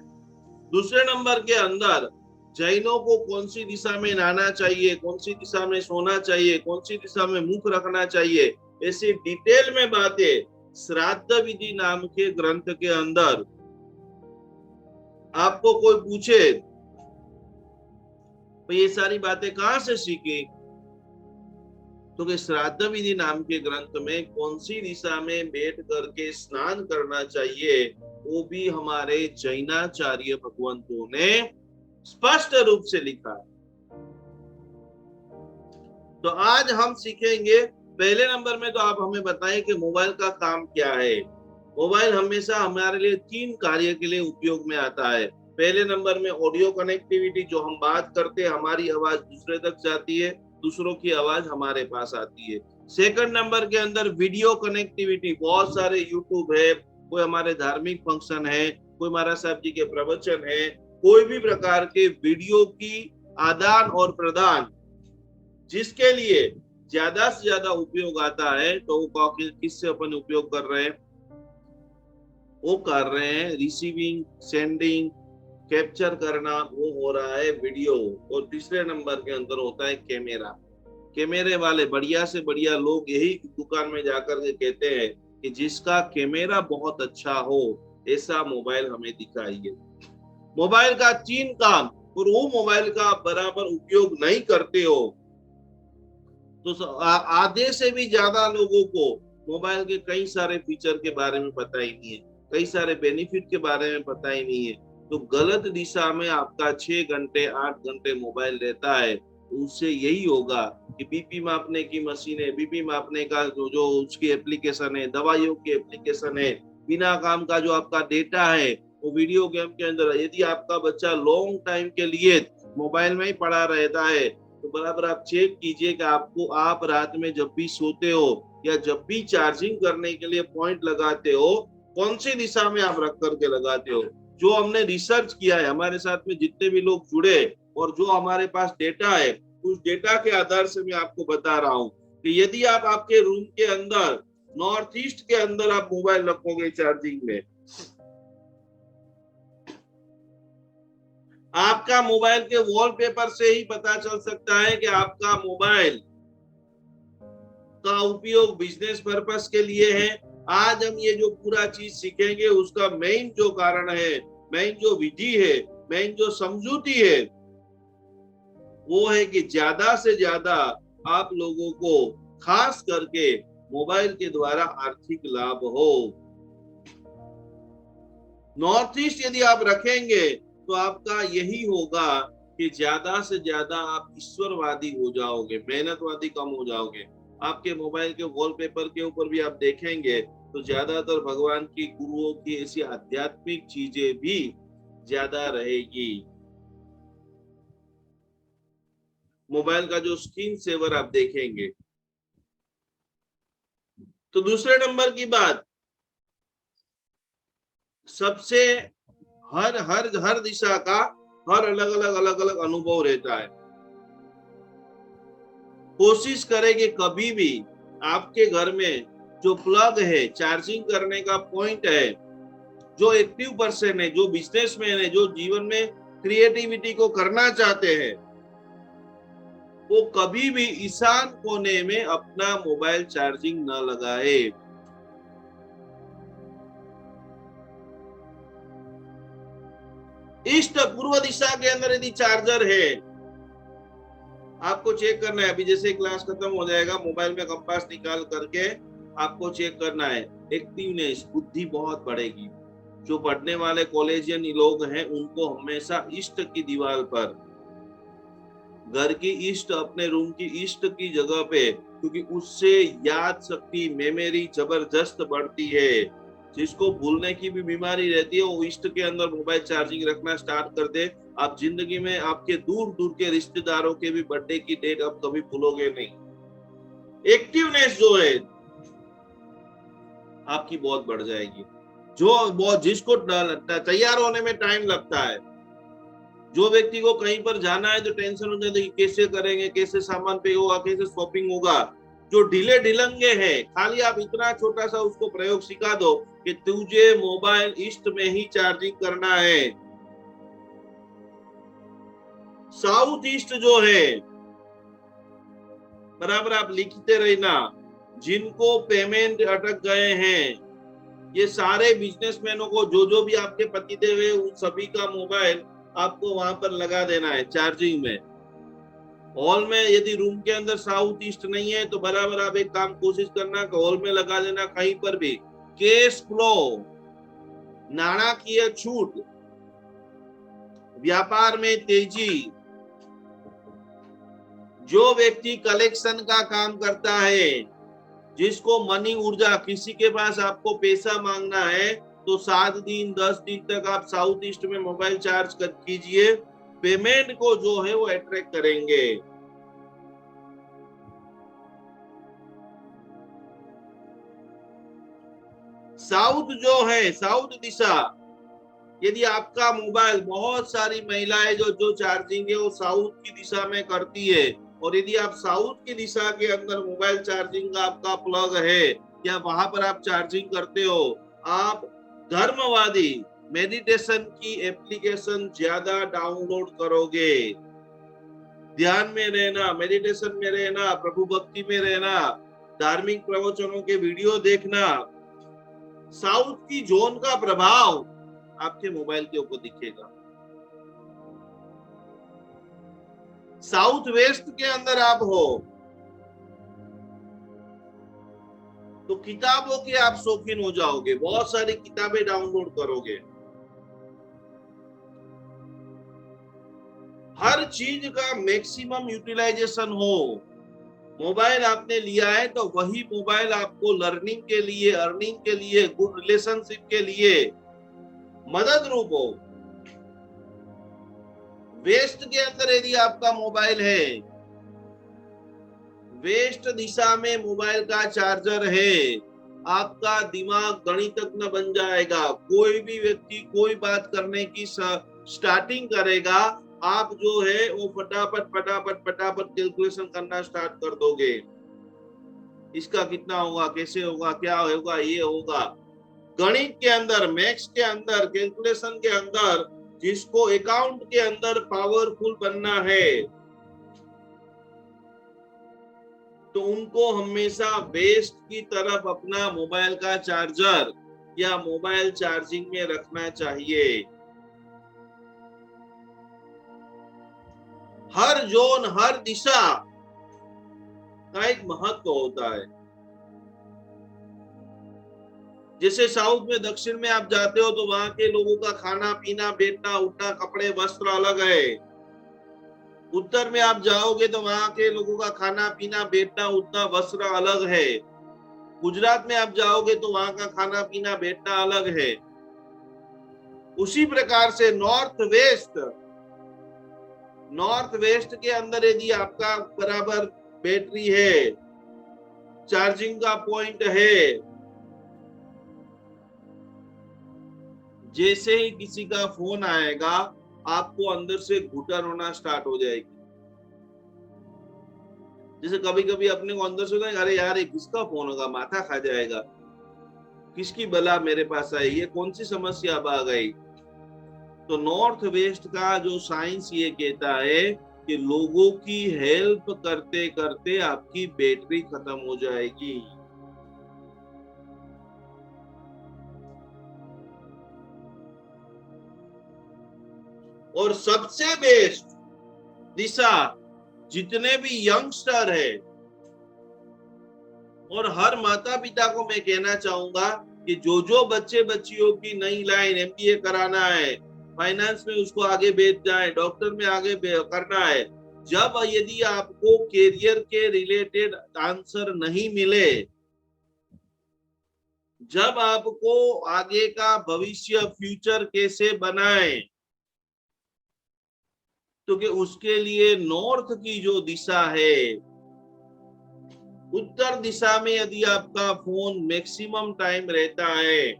दूसरे नंबर के अंदर जैनों को कौन सी दिशा में नहाना चाहिए, कौन सी दिशा में सोना चाहिए, कौन सी दिशा में मुख रखना चाहिए, ऐसी डिटेल में बातें श्राद्ध विधि नाम के ग्रंथ के अंदर। आपको कोई पूछे तो ये सारी बातें कहां से सीखी, तो कि श्राद्ध विधि नाम के ग्रंथ में कौन सी दिशा में बैठ करके स्नान करना चाहिए वो भी हमारे जैनाचार्य भगवंतों ने स्पष्ट रूप से लिखा है। तो आज हम सीखेंगे, पहले नंबर में तो आप हमें बताएं कि मोबाइल का काम क्या है। मोबाइल हमेशा हमारे लिए 3 कार्य के लिए उपयोग में आता है। पहले नंबर में ऑडियो कनेक्टिविटी, जो हम बात करते हैं हमारी आवाज दूसरे तक जाती है, दूसरों की आवाज हमारे पास आती है। सेकंड नंबर के अंदर वीडियो कनेक्टिविटी, बहुत सारे यूट्यूब है, कोई हमारे धार्मिक फंक्शन है, कोई महाराज साहब जी के प्रवचन है, कोई भी प्रकार के वीडियो की आदान और प्रदान जिसके लिए ज्यादा से ज्यादा उपयोग आता है, तो वो किससे अपन उपयोग कर रहे हैं? वो कर रहे हैं रिसीविंग, सेंडिंग, कैप्चर करना, वो हो रहा है वीडियो। और तीसरे नंबर के अंदर होता है कैमरा। कैमरे वाले बढ़िया से बढ़िया लोग यही दुकान में जाकर के कहते हैं कि जिसका कैमरा बहुत अच्छा हो ऐसा मोबाइल हमें दिखाइए। मोबाइल का 3 काम, और वो मोबाइल का बराबर उपयोग नहीं करते हो तो आधे से भी ज्यादा लोगों को मोबाइल के कई सारे फीचर के बारे में पता ही नहीं है। कई सारे बेनिफिट के बारे में पता ही नहीं है, तो गलत दिशा में आपका 6 घंटे 8 घंटे मोबाइल रहता है, तो उससे यही होगा कि बीपी मापने की मशीन है, बीपी मापने का जो उसकी एप्लीकेशन है, दवाइयों की एप्लीकेशन है, बिना काम का जो आपका डेटा है वो वीडियो गेम के अंदर। यदि आपका बच्चा लॉन्ग टाइम के लिए मोबाइल में ही पड़ा रहता है तो बराबर आप चेक कीजिए कि आप रात में जब भी सोते हो या जब भी चार्जिंग करने के लिए पॉइंट लगाते हो, कौन सी दिशा में आप रख करके लगाते हो। जो हमने रिसर्च किया है, हमारे साथ में जितने भी लोग जुड़े और जो हमारे पास डेटा है, उस डेटा के आधार से मैं आपको बता रहा हूँ कि यदि आप आपके रूम के अंदर नॉर्थ ईस्ट के अंदर आप मोबाइल रखोगे चार्जिंग में, आपका मोबाइल के वॉलपेपर से ही पता चल सकता है कि आपका मोबाइल का उपयोग बिजनेस पर्पस के लिए है। आज हम ये जो पूरा चीज सीखेंगे उसका मेन जो कारण है, मेन जो विधि है, मेन जो समझूती है, वो है कि ज्यादा से ज्यादा आप लोगों को खास करके मोबाइल के द्वारा आर्थिक लाभ हो। नॉर्थ ईस्ट यदि आप रखेंगे तो आपका यही होगा कि ज्यादा से ज्यादा आप ईश्वरवादी हो जाओगे, मेहनतवादी कम हो जाओगे। आपके मोबाइल के वॉलपेपर के ऊपर भी आप देखेंगे तो ज्यादातर भगवान की, गुरुओं की ऐसी आध्यात्मिक चीजें भी ज्यादा रहेगी। मोबाइल का जो स्क्रीन सेवर आप देखेंगे। तो दूसरे नंबर की बात, सबसे हर दिशा का हर अलग अलग अनुभव रहता है। कोशिश करें कि कभी भी आपके घर में जो प्लग है, चार्जिंग करने का पॉइंट है, जो एक्टिव पर्सन है, जो बिजनेसमैन है, जो जीवन में क्रिएटिविटी को करना चाहते हैं, वो कभी भी ईशान कोने में अपना मोबाइल चार्जिंग न लगाए। ईस्ट पूर्व दिशा के अंदर यदि चार्जर है, आपको चेक करना है। अभी जैसे क्लास खत्म हो जाएगा, मोबाइल में कंपास निकाल करके आपको चेक करना है। एक्टिवनेस, बुद्धि बहुत बढ़ेगी। जो पढ़ने वाले कॉलेजियन लोग हैं उनको हमेशा ईस्ट की दीवार पर, घर की ईस्ट, अपने रूम की ईस्ट की जगह पे, क्योंकि उससे याद शक्ति, मेमोरी जबरदस्त बढ़ती है। जिसको भूलने की भी बीमारी रहती है वो ईस्ट के अंदर मोबाइल चार्जिंग रखना स्टार्ट कर दे, आप जिंदगी में आपके दूर दूर के रिश्तेदारों के भी बर्थडे की डेट आप कभी भूलोगे नहीं। एक्टिवनेस जो है आपकी बहुत बढ़ जाएगी। जिसको तैयार होने में टाइम लगता है, जो व्यक्ति को कहीं पर जाना है तो टेंशन हो जाती है कि कैसे करेंगे, कैसे सामान पे होगा, कैसे शॉपिंग होगा, जो ढीले ढिलंगे हैं, खाली आप इतना छोटा सा उसको प्रयोग सिखा दो कि तुझे मोबाइल ईस्ट में ही चार्जिंग करना है। साउथ ईस्ट जो है, बराबर आप लिखते रहना। जिनको पेमेंट अटक गए हैं, ये सारे बिजनेसमैनों को, जो भी आपके पतिदेव है, उन सभी का मोबाइल आपको वहां पर लगा देना है चार्जिंग में। हॉल में यदि रूम के अंदर साउथ ईस्ट नहीं है तो बराबर आप एक काम कोशिश करना कि हॉल में लगा देना। कहीं पर भी कैश फ्लो, नाणाकीय छूट, व्यापार में तेजी, जो व्यक्ति कलेक्शन का काम करता है, जिसको मनी ऊर्जा, किसी के पास आपको पैसा मांगना है तो 7 दिन 10 दिन तक आप साउथ ईस्ट में मोबाइल चार्ज कीजिए, पेमेंट को जो है वो अट्रैक्ट करेंगे। साउथ जो है, साउथ दिशा, यदि आपका मोबाइल, बहुत सारी महिलाएं जो चार्जिंग है वो साउथ की दिशा में करती है, और यदि आप साउथ की दिशा के अंदर मोबाइल चार्जिंग का आपका प्लग है या वहां पर आप चार्जिंग करते हो, आप धर्मवादी मेडिटेशन की एप्लीकेशन ज्यादा डाउनलोड करोगे। ध्यान में रहना, मेडिटेशन में रहना, प्रभु भक्ति में रहना, धार्मिक प्रवचनों के वीडियो देखना। साउथ की जोन का प्रभाव आपके मोबाइल के ऊपर दिखेगा। साउथ वेस्ट के अंदर आप हो, तो किताबों के आप शौकीन हो जाओगे, बहुत सारी किताबें डाउनलोड करोगे, हर चीज का मैक्सिमम यूटिलाइजेशन हो। मोबाइल आपने लिया है तो वही मोबाइल आपको लर्निंग के लिए, अर्निंग के लिए, गुड रिलेशनशिप के लिए मदद रूप हो। वेस्ट के अंदर यदि आपका मोबाइल है, वेस्ट दिशा में मोबाइल का चार्जर है, आपका दिमाग गणितज्ञ बन जाएगा। कोई भी व्यक्ति कोई बात करने की स्टार्टिंग करेगा, आप जो है वो फटाफट फटाफट फटाफट कैलकुलेशन करना स्टार्ट कर दोगे। इसका कितना होगा, कैसे होगा, क्या होगा, ये होगा। गणित के अंदर, मैथ्स के अंदर, कैलकुलेशन के अंदर, जिसको अकाउंट के अंदर पावरफुल बनना है, तो उनको हमेशा वेस्ट की तरफ अपना मोबाइल का चार्जर या मोबाइल चार्जिंग में रखना चाहिए। हर जोन, हर दिशा का एक महत्व होता है। जैसे साउथ में, दक्षिण में आप जाते हो तो वहां के लोगों का खाना पीना, बैठना उठना, कपड़े वस्त्र अलग है। उत्तर में आप जाओगे तो वहां के लोगों का खाना पीना, बैठना उठना, वस्त्र अलग है। गुजरात में आप जाओगे तो वहां का खाना पीना, बैठना अलग है। उसी प्रकार से नॉर्थ वेस्ट के अंदर यदि आपका बराबर बैटरी है, चार्जिंग का पॉइंट है, जैसे ही किसी का फोन आएगा आपको अंदर से घुटन होना स्टार्ट हो जाएगी। जैसे कभी कभी अपने को अंदर से होता है, अरे यार ये किसका फोन होगा, माथा खा जाएगा, किसकी बला मेरे पास आई, ये कौन सी समस्या अब आ गई। तो नॉर्थ वेस्ट का जो साइंस ये कहता है कि लोगों की हेल्प करते करते आपकी बैटरी खत्म हो जाएगी। और सबसे बेस्ट दिशा, जितने भी यंगस्टर है, और हर माता पिता को मैं कहना चाहूंगा कि जो बच्चे बच्चियों की नई लाइन एमबीए कराना है, फाइनेंस में उसको आगे भेज जाए, डॉक्टर में आगे करना है, जब यदि आपको कैरियर के रिलेटेड आंसर नहीं मिले, जब आपको आगे का भविष्य, फ्यूचर कैसे बनाए, तो कि उसके लिए नॉर्थ की जो दिशा है, उत्तर दिशा में यदि आपका फोन मैक्सिमम टाइम रहता है,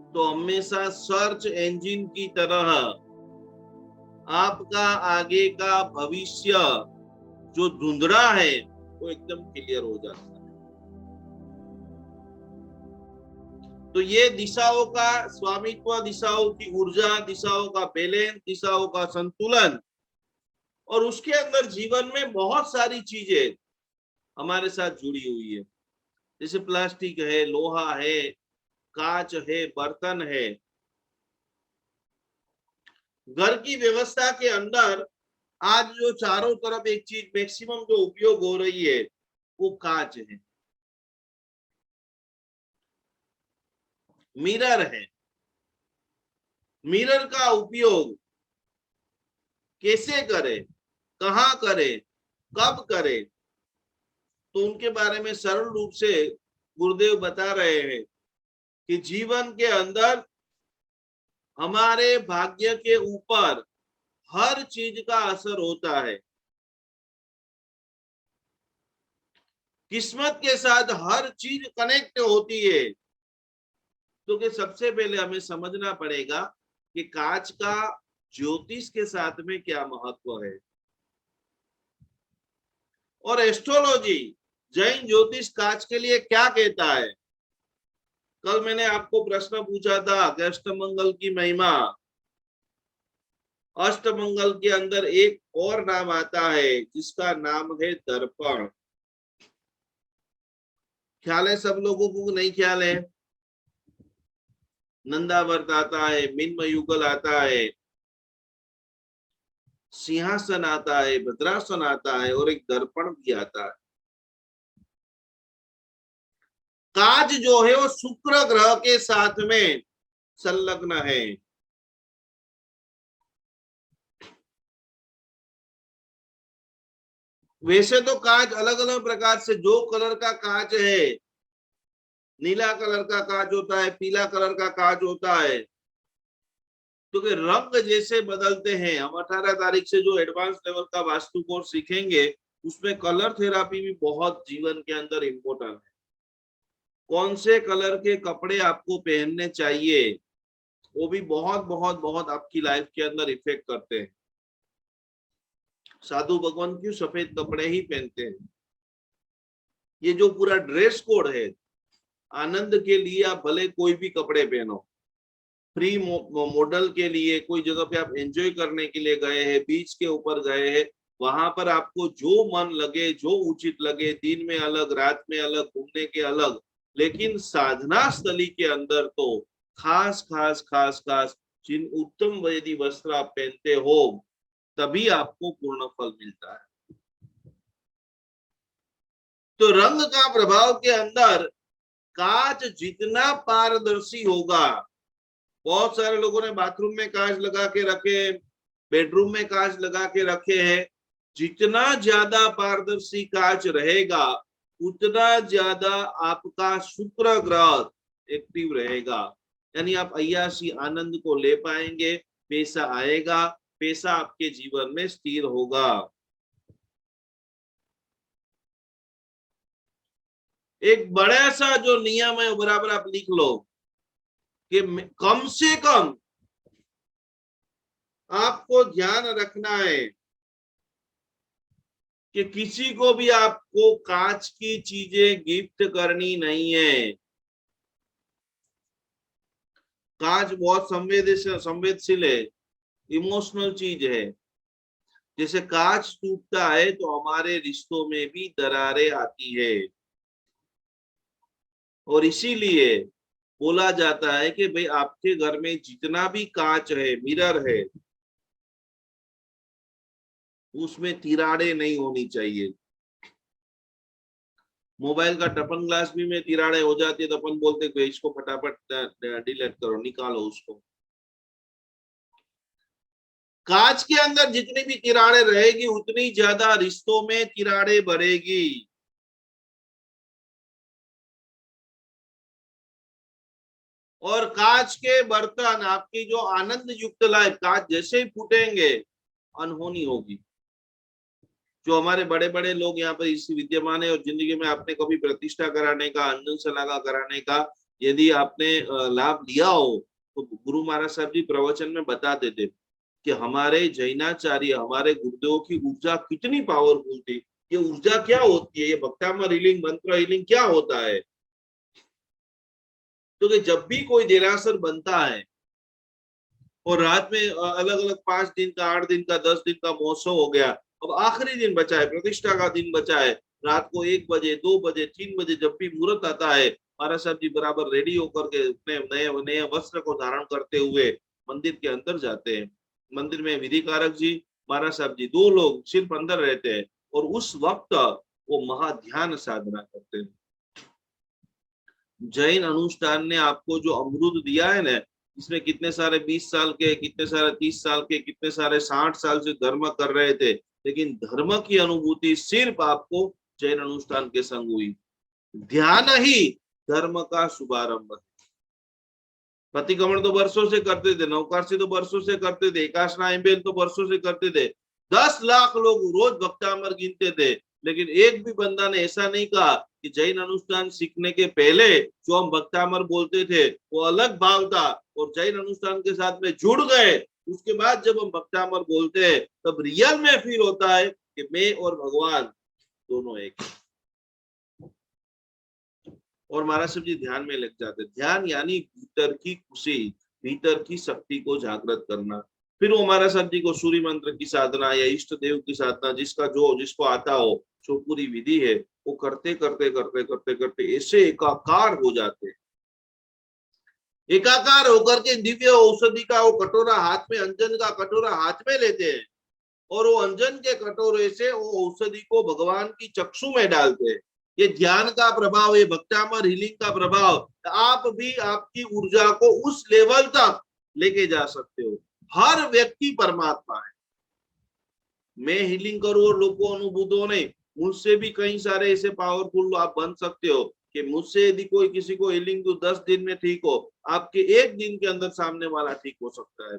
तो हमेशा सर्च इंजन की तरह आपका आगे का भविष्य जो धुंधला है वो एकदम क्लियर हो जाता है। तो ये दिशाओं का स्वामित्व, दिशाओं की ऊर्जा, दिशाओं का बैलेंस, दिशाओं का संतुलन, और उसके अंदर जीवन में बहुत सारी चीजें हमारे साथ जुड़ी हुई है। जैसे प्लास्टिक है, लोहा है, कांच है, बर्तन है। घर की व्यवस्था के अंदर आज जो चारों तरफ एक चीज मैक्सिमम जो उपयोग हो रही है वो कांच है, मिरर है। मिरर का उपयोग कैसे करें, कहां करें, कब करें, तो उनके बारे में सरल रूप से गुरुदेव बता रहे हैं कि जीवन के अंदर हमारे भाग्य के ऊपर हर चीज का असर होता है। किस्मत के साथ हर चीज कनेक्ट होती है। तो कि सबसे पहले हमें समझना पड़ेगा कि कांच का ज्योतिष के साथ में क्या महत्व है। और एस्ट्रोलॉजी, जैन ज्योतिष कांच के लिए क्या कहता है। कल मैंने आपको प्रश्न पूछा था कि अष्टमंगल की महिमा। अष्टमंगल के अंदर एक और नाम आता है जिसका नाम है दर्पण। ख्याल है सब लोगों को, नहीं ख्याल है? नंदावर्त आता है, मिन्मयुगल आता है, सिंहासन आता है, भद्रासन आता है, और एक दर्पण भी आता है। काज जो है वो शुक्र ग्रह के साथ में संलग्न है। वैसे तो कांच अलग अलग प्रकार से, जो कलर का कांच है, नीला कलर का कांच होता है, पीला कलर का कांच होता है, क्योंकि रंग जैसे बदलते हैं। हम 18 तारीख से जो एडवांस लेवल का वास्तु कोर्स सीखेंगे उसमें कलर थेरापी भी बहुत जीवन के अंदर इम्पोर्टेंट है। कौन से कलर के कपड़े आपको पहनने चाहिए वो भी बहुत बहुत बहुत आपकी लाइफ के अंदर इफेक्ट करते हैं। साधु भगवान क्यों सफेद कपड़े ही पहनते हैं? ये जो पूरा ड्रेस कोड है, आनंद के लिए आप भले कोई भी कपड़े पहनो, फ्री मॉडल के लिए कोई जगह पे आप एंजॉय करने के लिए गए हैं, बीच के ऊपर गए हैं, वहां पर आपको जो मन लगे, जो उचित लगे, दिन में अलग, रात में अलग, घूमने के अलग, लेकिन साधना स्थली के अंदर तो खास खास खास खास जिन उत्तम वैदी वस्त्र आप पहनते हो तभी आपको पूर्ण फल मिलता है। तो रंग का प्रभाव के अंदर कांच जितना पारदर्शी होगा, बहुत सारे लोगों ने बाथरूम में कांच लगा के रखे, बेडरूम में कांच लगा के रखे हैं, जितना ज्यादा पारदर्शी कांच रहेगा उतना ज्यादा आपका शुक्र ग्रह एक्टिव रहेगा, यानी आप अय्याशी आनंद को ले पाएंगे, पैसा आएगा, पैसा आपके जीवन में स्थिर होगा। एक बड़ा सा जो नियम है बराबर आप लिख लो कि कम से कम आपको ध्यान रखना है कि किसी को भी आपको कांच की चीजें गिफ्ट करनी नहीं है। कांच बहुत संवेदनशील है, इमोशनल चीज है। जैसे कांच टूटता है तो हमारे रिश्तों में भी दरारें आती है, और इसीलिए बोला जाता है कि भाई आपके घर में जितना भी कांच है, मिरर है, उसमें तिराड़े नहीं होनी चाहिए। मोबाइल का टफन ग्लास भी में तिराड़े हो जाती है तो अपन बोलते हैं इसको फटाफट डिलीट करो, निकालो उसको। कांच के अंदर जितनी भी तिराड़े रहेगी उतनी ज्यादा रिश्तों में तिराड़े बढ़ेगी। और कांच के बर्तन आपकी जो आनंद युक्त लाइफ, कांच जैसे ही फूटेंगे अनहोनी होगी। जो हमारे बड़े बड़े लोग यहाँ पर इसी विद्यमान है और जिंदगी में आपने कभी प्रतिष्ठा कराने का, अंजन सलागा कराने का यदि आपने लाभ लिया हो तो गुरु महाराज साहब जी प्रवचन में बता देते कि हमारे जैनाचार्य, हमारे गुरुदेव की ऊर्जा कितनी पावरफुल थी। ये ऊर्जा क्या होती है, ये भक्तामर हीलिंग, मंत्र हीलिंग क्या होता है? तो कि जब भी कोई देरासर बनता है और रात में अलग अलग 5 दिन का, 8 दिन का, 10 दिन का महोत्सव हो गया, अब आखिरी दिन बचा है, प्रतिष्ठा का दिन बचा है, रात को 1 बजे, 2 बजे, 3 बजे जब भी मुहूर्त आता है, महाराज साहब जी बराबर रेडी होकर के अपने नए नए वस्त्र को धारण करते हुए मंदिर के अंदर जाते हैं। मंदिर में विधिकारक जी, महाराज साहब जी 2 लोग सिर्फ अंदर रहते हैं और उस वक्त वो महाध्यान साधना करते हैं। जैन अनुष्ठान ने आपको जो अमृत दिया है ना, इसमें कितने सारे 20 साल के, कितने सारे 30 साल के, कितने सारे 60 साल से धर्म कर रहे थे, लेकिन धर्म की अनुभूति सिर्फ आपको जैन अनुष्ठान के संग हुई। ध्यान ही धर्म का शुभारंभ है। प्रतिक्रमण तो वर्षों से करते थे, नवकाशी तो वर्षों से करते थे, एकाशना एम्बेल तो वर्षों से करते थे, 10 लाख लोग रोज भक्तामर गिनते थे, लेकिन एक भी बंदा ने ऐसा नहीं कहा कि जैन अनुष्ठान सीखने के पहले जो हम भक्तामर बोलते थे वो अलग भाव था और जैन अनुष्ठान के साथ में जुड़ गए, उसके बाद जब हम भक्तामर बोलते हैं तब रियल में फील होता है कि मैं और भगवान दोनों एक। और महाराज साहब जी ध्यान में लग जाते। ध्यान यानी भीतर की खुशी, भीतर की शक्ति को जागृत करना। फिर वो महाराज साहब जी को सूर्य मंत्र की साधना या इष्ट देव की साधना, जिसका जो जिसको आता हो, जो पूरी विधि है, वो करते करते करते करते करते ऐसे एकाकार हो जाते। एकाकार होकर के दिव्य औषधि का वो कटोरा हाथ में, अंजन का कटोरा हाथ में लेते हैं और वो अंजन के कटोरे से वो औषधि को भगवान की चक्षु में डालते हैं ये ध्यान का प्रभाव, ये भक्तामर हीलिंग का प्रभाव, आप भी आपकी ऊर्जा को उस लेवल तक लेके जा सकते हो। हर व्यक्ति परमात्मा है। मैं हीलिंग करूं और लोग को अनुभूत हो नहीं, मुझसे भी कई सारे ऐसे पावरफुल आप बन सकते हो कि मुझसे यदि कोई किसी को हीलिंग दो 10 दिन में ठीक हो, आपके एक दिन के अंदर सामने वाला ठीक हो सकता है।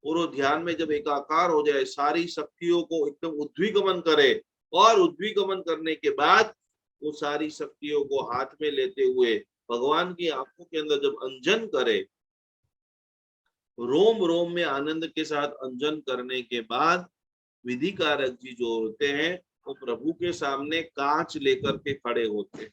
और वो ध्यान में जब एकाकार हो जाए, सारी शक्तियों को एकदम उद्विगमन करे, और उद्विगमन करने के बाद वो सारी शक्तियों को हाथ में लेते हुए भगवान की आंखों के अंदर जब अंजन करे, रोम रोम में आनंद के साथ अंजन करने के बाद विधिकारक जी जो होते हैं वो प्रभु के सामने कांच लेकर के खड़े होते हैं।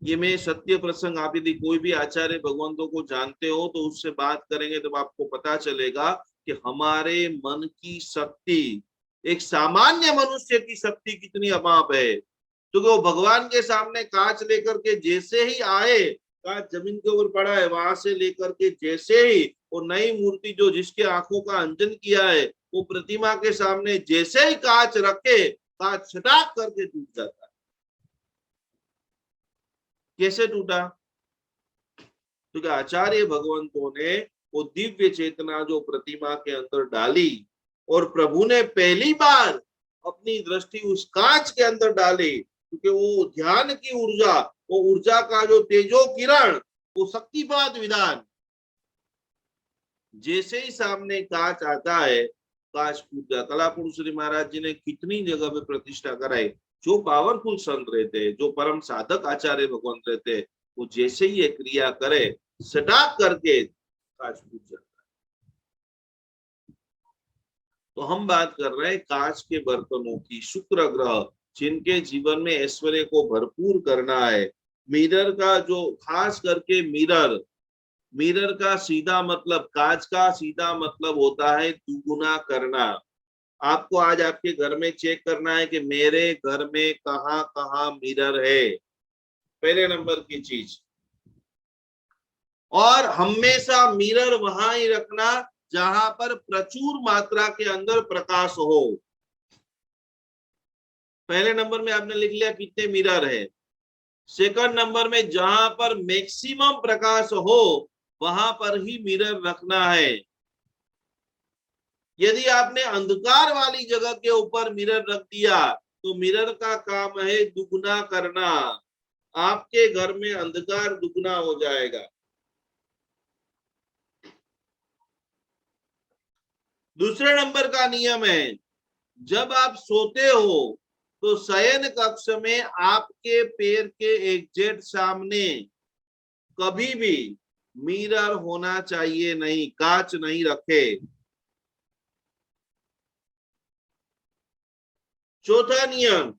ये मैं सत्य प्रसंग, आप यदि कोई भी आचार्य भगवंतों को जानते हो तो उससे बात करेंगे तो आपको पता चलेगा कि हमारे मन की शक्ति, एक सामान्य मनुष्य की शक्ति कितनी अमाप है। तो वो भगवान के सामने कांच लेकर के जैसे ही आए, कांच जमीन के ऊपर पड़ा है, वहां से लेकर के जैसे ही वो नई मूर्ति जो जिसके आंखों का अंजन किया है, वो प्रतिमा के सामने जैसे ही कांच रखे, कांच छटाक करके टूट जाता है। कैसे टूटा? क्योंकि आचार्य भगवंतों ने वो दिव्य चेतना जो प्रतिमा के अंदर डाली, और प्रभु ने पहली बार अपनी दृष्टि उस कांच के अंदर डाली, क्योंकि वो ध्यान की ऊर्जा, वो ऊर्जा का जो तेजो किरण, वो शक्तिपात विधान, जैसे ही सामने कांच आता है, कांच टूट जाता। कला पुरुष श्री महाराज जी ने कितनी जगह पे प्रतिष्ठा कराई। जो पावरफुल संत रहते, जो परम साधक आचार्य भगवंत रहते, वो जैसे ही ये क्रिया करे, सटाक करके कांच टूट जाता है। तो हम बात कर रहे हैं कांच के बर्तनों की। शुक्र ग्रह जिनके जीवन में ऐश्वर्य को भरपूर करना है, मिरर का जो खास करके मिरर का सीधा मतलब, कांच का सीधा मतलब होता है दुगुना करना। आपको आज आपके घर में चेक करना है कि मेरे घर में कहाँ कहाँ मिरर है, पहले नंबर की चीज। और हमेशा मिरर वहां ही रखना जहां पर प्रचुर मात्रा के अंदर प्रकाश हो। पहले नंबर में आपने लिख लिया कितने मिरर है। सेकंड नंबर में जहां पर मैक्सिमम प्रकाश हो वहां पर ही मिरर रखना है। यदि आपने अंधकार वाली जगह के ऊपर मिरर रख दिया तो मिरर का काम है दुगुना करना। आपके घर में अंधकार दुगुना हो जाएगा। दूसरे नंबर का नियम है, जब आप सोते हो तो शयन कक्ष में आपके पैर के एग्जैक्ट सामने कभी भी मिरर होना चाहिए नहीं, कांच नहीं रखे। चौथा नियम,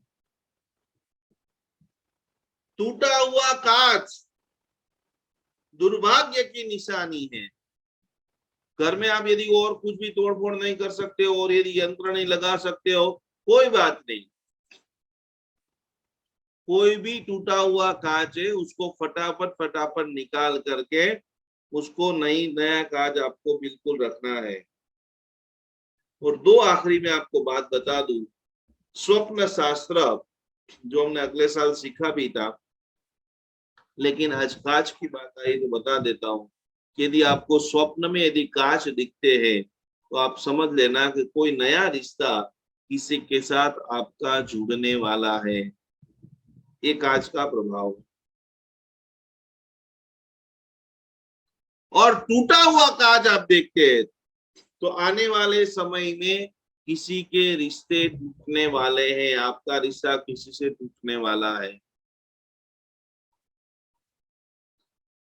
टूटा हुआ कांच दुर्भाग्य की निशानी है। घर में आप यदि और कुछ भी तोड़फोड़ नहीं कर सकते हो और यदि यंत्र नहीं लगा सकते हो, कोई बात नहीं। कोई भी टूटा हुआ कांच है उसको फटाफट निकाल करके उसको नया कांच आपको बिल्कुल रखना है। और दो आखिरी में आपको बात बता दूं, स्वप्न शास्त्र जो हमने अगले साल सीखा भी था, लेकिन आज कांच की बात आई तो बता देता हूं। यदि आपको स्वप्न में यदि कांच दिखते हैं तो आप समझ लेना कि कोई नया रिश्ता किसी के साथ आपका जुड़ने वाला है। ये कांच का प्रभाव है। और टूटा हुआ कांच आप देखते हैं तो आने वाले समय में किसी के रिश्ते टूटने वाले हैं, आपका रिश्ता किसी से टूटने वाला है।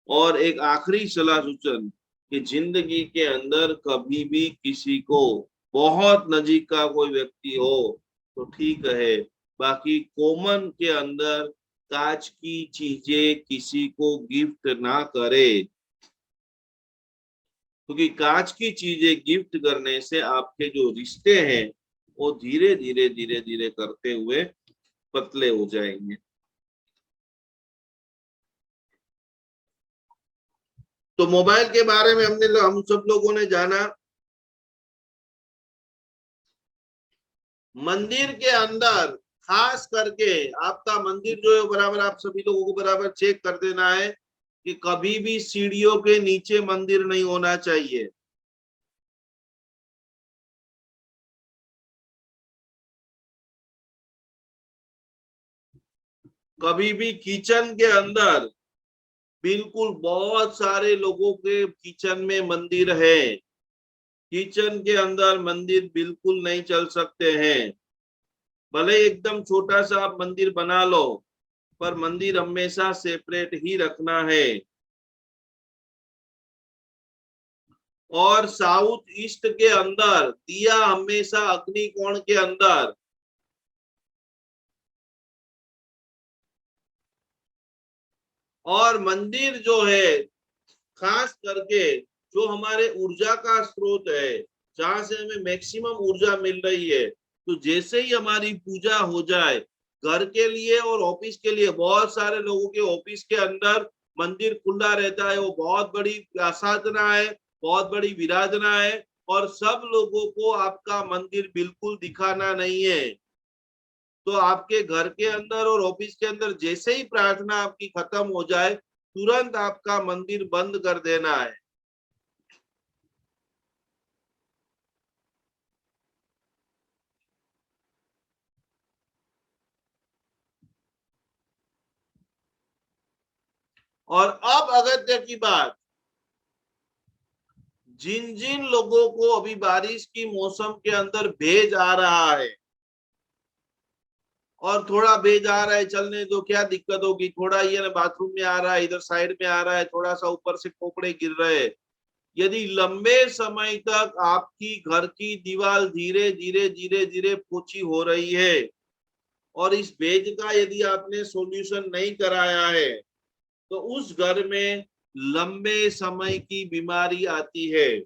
और एक आखिरी सलाह सूचन कि जिंदगी के अंदर कभी भी किसी को बहुत नजीक का कोई व्यक्ति हो तो ठीक है, बाकी कॉमन के अंदर कांच की चीजें किसी को गिफ्ट ना करे, क्योंकि कांच की चीजें गिफ्ट करने से आपके जो रिश्ते हैं वो धीरे धीरे करते हुए पतले हो जाएंगे। तो मोबाइल के बारे में हम सब लोगों ने जाना। मंदिर के अंदर खास करके आपका मंदिर जो है बराबर आप सभी लोगों को बराबर चेक कर देना है कि कभी भी सीढ़ियों के नीचे मंदिर नहीं होना चाहिए। कभी भी किचन के अंदर, बिल्कुल बहुत सारे लोगों के किचन में मंदिर है, किचन के अंदर मंदिर बिल्कुल नहीं चल सकते हैं। भले एकदम छोटा सा आप मंदिर बना लो, पर मंदिर हमेशा सेपरेट ही रखना है। और साउथ ईस्ट के अंदर दिया हमेशा अग्नि कोण के अंदर, और मंदिर जो है खास करके जो हमारे ऊर्जा का स्रोत है, जहां से हमें मैक्सिमम ऊर्जा मिल रही है, तो जैसे ही हमारी पूजा हो जाए, घर के लिए और ऑफिस के लिए, बहुत सारे लोगों के ऑफिस के अंदर मंदिर खुला रहता है, वो बहुत बड़ी आसाधना है, बहुत बड़ी विराधना है, और सब लोगों को आपका मंदिर बिल्कुल दिखाना नहीं है। तो आपके घर के अंदर और ऑफिस के अंदर जैसे ही प्रार्थना आपकी खत्म हो जाए, तुरंत आपका मंदिर बंद कर देना है। और अब अगत्य की बात, जिन जिन लोगों को अभी बारिश की मौसम के अंदर भेज आ रहा है, और थोड़ा भेज आ रहा है, चलने दो, क्या दिक्कत होगी, थोड़ा ये ना बाथरूम में आ रहा है, इधर साइड में आ रहा है, थोड़ा सा ऊपर से कोपड़े गिर रहे हैं, यदि लंबे समय तक आपकी घर की दीवार धीरे धीरे धीरे धीरे पोची हो रही है, और इस भेज का यदि आपने सॉल्यूशन नहीं कराया है, तो उस घर में लंबे समय की बीमारी आती है।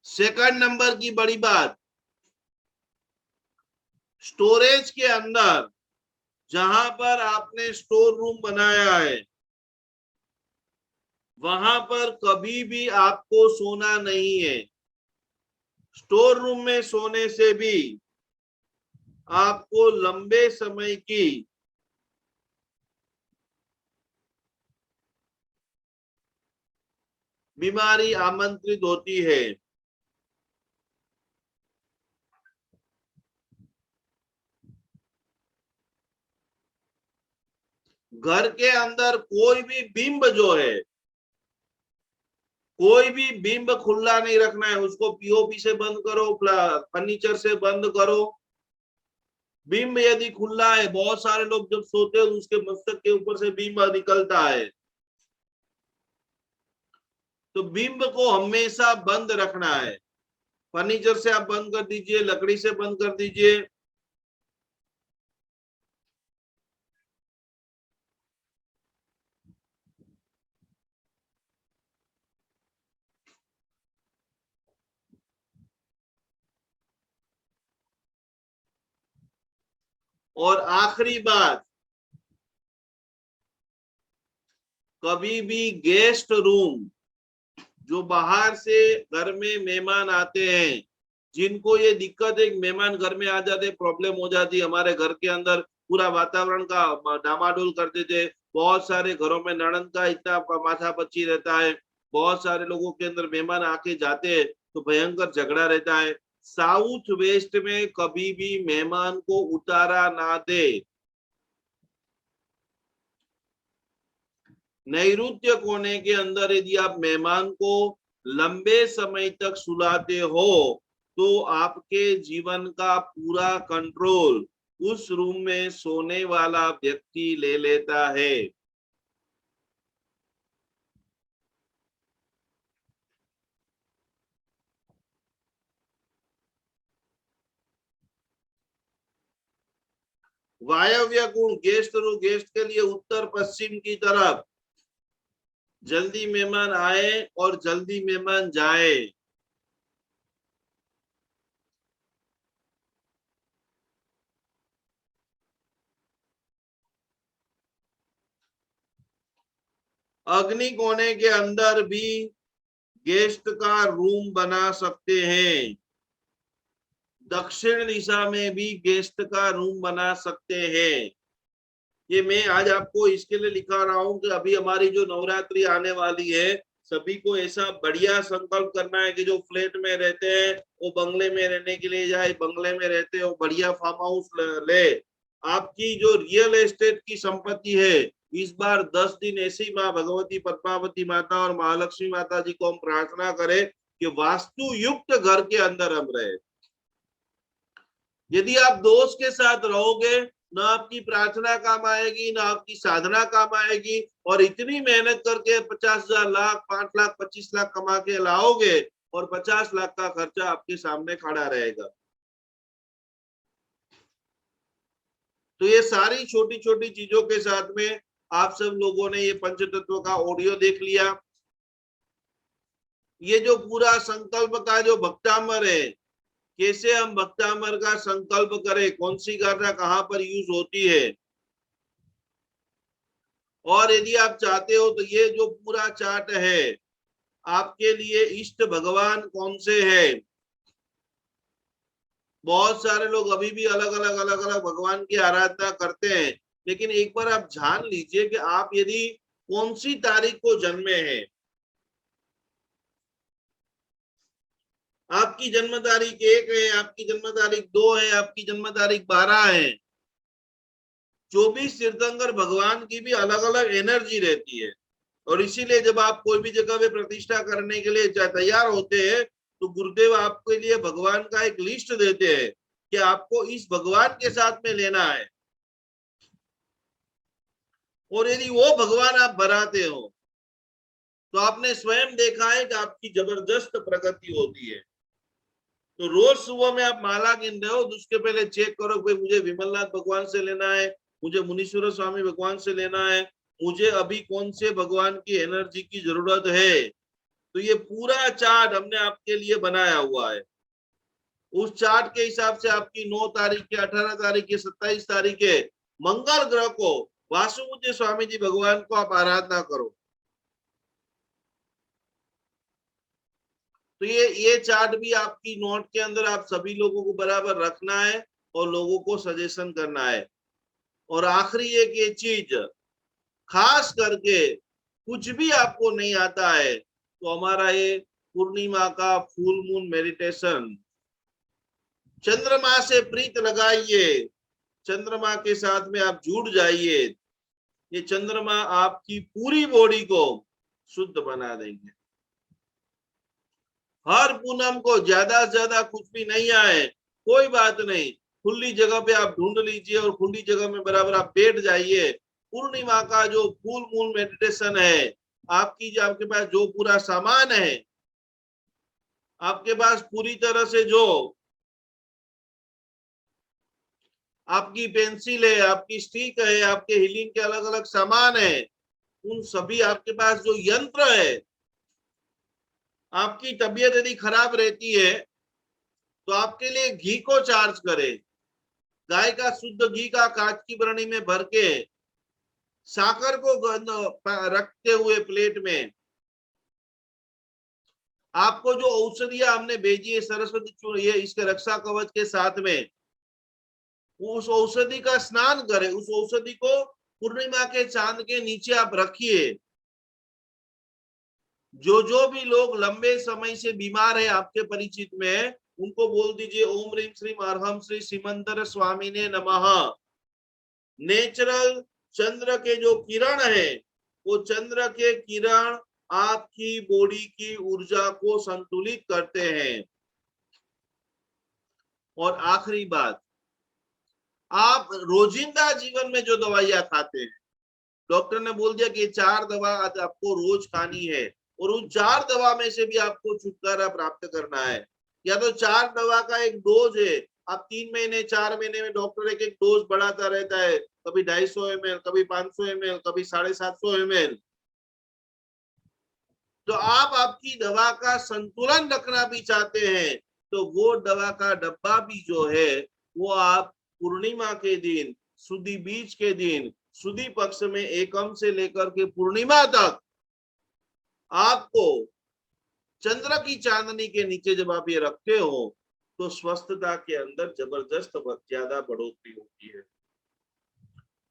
सेकंड नंबर की बड़ी बात, स्टोरेज के अंदर जहां पर आपने स्टोर रूम बनाया है, वहां पर कभी भी आपको सोना नहीं है। स्टोर रूम में सोने से भी आपको लंबे समय की बीमारी आमंत्रित होती है। घर के अंदर कोई भी बिंब जो है, कोई भी बिंब खुला नहीं रखना है, उसको पीओपी से बंद करो, फर्नीचर से बंद करो। बिंब यदि खुला है, बहुत सारे लोग जब सोते हैं उसके मस्तक के ऊपर से बिंब निकलता है, तो बिंब को हमेशा बंद रखना है। फर्नीचर से आप बंद कर दीजिए, लकड़ी से बंद कर दीजिए। और आखिरी बात, कभी भी गेस्ट रूम, जो बाहर से घर में मेहमान आते हैं, जिनको ये दिक्कत है, मेहमान घर में आ जाते, प्रॉब्लम हो जाती, हमारे घर के अंदर पूरा वातावरण का डामाडोल कर देते। बहुत सारे घरों में नड़न का इतना माथा पच्ची रहता है, बहुत सारे लोगों के अंदर मेहमान आके जाते हैं, तो भयंकर झगड़ा रहता है। साउथ वेस्ट में कभी भी मेहमान को उतारा ना दे। नैऋत्य कोने के अंदर यदि आप मेहमान को लंबे समय तक सुलाते हो, तो आपके जीवन का पूरा कंट्रोल उस रूम में सोने वाला व्यक्ति ले लेता है। वायव्य गुण, गेस्ट के लिए उत्तर पश्चिम की तरफ, जल्दी मेहमान आए और जल्दी मेहमान जाए। अग्नि कोने के अंदर भी गेस्ट का रूम बना सकते हैं, दक्षिण दिशा में भी गेस्ट का रूम बना सकते हैं। ये मैं आज आपको इसके लिए लिखा रहा हूं कि अभी हमारी जो नवरात्रि आने वाली है, सभी को ऐसा बढ़िया संकल्प करना है कि जो फ्लैट में रहते हैं वो बंगले में रहने के लिए जाए, बंगले में रहते हो बढ़िया फार्म हाउस ले। आपकी जो रियल एस्टेट की संपत्ति है, इस बार 10 दिन ऐसी माँ भगवती पद्मावती माता और महालक्ष्मी माता जी को हम प्रार्थना करें कि वास्तु युक्त घर के अंदर हम रहे। यदि आप दोष के साथ रहोगे, ना आपकी प्रार्थना काम आएगी, ना आपकी साधना काम आएगी, और इतनी मेहनत करके 50,000 लाख 5 लाख 25 लाख कमा के लाओगे और 50 लाख का खर्चा आपके सामने खड़ा रहेगा। तो ये सारी छोटी छोटी चीजों के साथ में आप सब लोगों ने ये पंचतत्व का ऑडियो देख लिया। ये जो पूरा संकल्प का जो भक्तामर है, कैसे हम भक्तामर का संकल्प करें, कौन सी गाथा कहाँ पर यूज होती है, और यदि आप चाहते हो तो ये जो पूरा चार्ट है, आपके लिए इष्ट भगवान कौन से हैं। बहुत सारे लोग अभी भी अलग अलग भगवान की आराधना करते हैं, लेकिन एक बार आप जान लीजिए कि आप यदि कौन सी तारीख को जन्मे हैं, आपकी जन्म तारीख 1 है, आपकी जन्म तारीख 2 है, आपकी जन्म तारीख 12 है। 24 तीर्थंकर भगवान की भी अलग अलग एनर्जी रहती है, और इसीलिए जब आप कोई भी जगह पे प्रतिष्ठा करने के लिए तैयार होते हैं तो गुरुदेव आपके लिए भगवान का एक लिस्ट देते हैं कि आपको इस भगवान के साथ में लेना है, और यदि वो भगवान आप बनाते हो तो आपने स्वयं देखा है कि आपकी जबरदस्त प्रगति होती है। तो रोज सुबह में आप माला गिन रहे हो तो उसके पहले चेक करो भाई मुझे विमलनाथ भगवान से लेना है, मुझे मुनीश्वर स्वामी भगवान से लेना है, मुझे अभी कौन से भगवान की एनर्जी की जरूरत है। तो ये पूरा चार्ट हमने आपके लिए बनाया हुआ है। उस चार्ट के हिसाब से आपकी 9 तारीख के 18 तारीख के 27 तारीख के मंगल ग्रह को वासुपूज्य स्वामी जी भगवान को आप आराधना करो। तो ये चार्ट भी आपकी नोट के अंदर आप सभी लोगों को बराबर रखना है और लोगों को सजेशन करना है। और आखिरी एक ये चीज, खास करके कुछ भी आपको नहीं आता है तो हमारा ये पूर्णिमा का फुल मून मेडिटेशन, चंद्रमा से प्रीत लगाइए, चंद्रमा के साथ में आप जुड़ जाइए। ये चंद्रमा आपकी पूरी बॉडी को शुद्ध बना देंगे। हर पूनम को ज्यादा से ज्यादा कुछ भी नहीं आए कोई बात नहीं, खुली जगह पे आप ढूंढ लीजिए और खुली जगह में बराबर आप बैठ जाइए। पूर्णिमा का जो फुल मून मेडिटेशन है, आपके पास जो पूरा सामान है, आपके पास पूरी तरह से जो आपकी पेंसिल है, आपकी स्टिक है, आपके हीलिंग के अलग अलग सामान है, उन सभी आपके पास जो यंत्र है, आपकी तबीयत यदि खराब रहती है तो आपके लिए घी को चार्ज करें। गाय का शुद्ध घी का कांच की बरनी में भर के साकर को रखते हुए प्लेट में आपको जो औषधियां हमने भेजी है सरस्वती ये इसके रक्षा कवच के साथ में, उस औषधि का स्नान करें। उस औषधि को पूर्णिमा के चांद के नीचे आप रखिए। जो भी लोग लंबे समय से बीमार है आपके परिचित में, उनको बोल दीजिए ओम ह्रीम श्रीम अर्हम श्री सिमंदर स्वामी ने नमः। नेचुरल चंद्र के जो किरण है, वो चंद्र के किरण आपकी बॉडी की ऊर्जा को संतुलित करते हैं। और आखिरी बात, आप रोजिंदा जीवन में जो दवाइयां खाते हैं, डॉक्टर ने बोल दिया कि 4 दवा आज आपको रोज खानी है, और उन 4 दवा में से भी आपको छुटकारा प्राप्त करना है। या तो 4 दवा का एक डोज है, आप 3 महीने 4 महीने में डॉक्टर एक डोज बढ़ाता रहता है, कभी 250 ml, कभी 500 ml, कभी 750 ml। तो आप आपकी दवा का संतुलन रखना भी चाहते हैं तो वो दवा का डब्बा भी जो है वो आप पूर्णिमा के दिन, सुदी बीज के दिन, सुदी पक्ष में एकम से लेकर के पूर्णिमा तक आपको चंद्र की चांदनी के नीचे जब आप ये रखते हो तो स्वस्थता के अंदर जबरदस्त ज्यादा बढ़ोतरी होती है।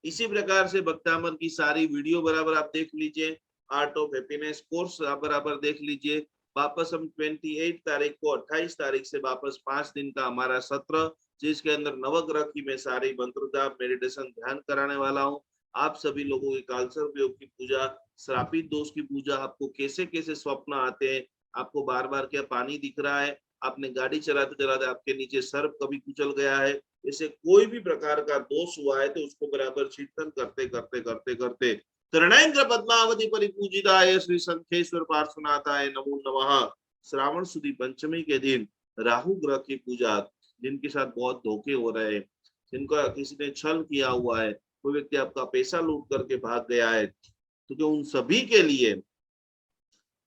इसी प्रकार से भक्तामर की सारी वीडियो बराबर आप देख लीजिए, आर्ट ऑफ हैप्पीनेस कोर्स बराबर देख लीजिए। वापस हम 28 तारीख को 28 तारीख से वापस 5 दिन का हमारा सत्र, जिसके अंदर नवग्रह की मैं सारी मंत्र जाप मेडिटेशन ध्यान कराने वाला हूँ। आप सभी लोगों की कालसर्प योग की पूजा, श्रापित दोष की पूजा, आपको कैसे कैसे स्वप्न आते हैं, आपको बार बार क्या पानी दिख रहा है, आपने गाड़ी चलाते चलाते आपके नीचे सर्प कभी कुचल गया है, इसे कोई भी प्रकार का दोष हुआ है तो उसको बराबर चिंतन करते करते करते करते त्रिनेत्र पद्मावती परिपूजिताय श्री संखेश्वर पार्श्वनाथाय नमो नमः। श्रावण सुदी पंचमी के दिन राहु ग्रह की पूजा, जिनके साथ बहुत धोखे हो रहे हैं, जिनका किसी ने छल किया हुआ है, कोई व्यक्ति आपका पैसा लूट करके भाग गया है, तो उन सभी के लिए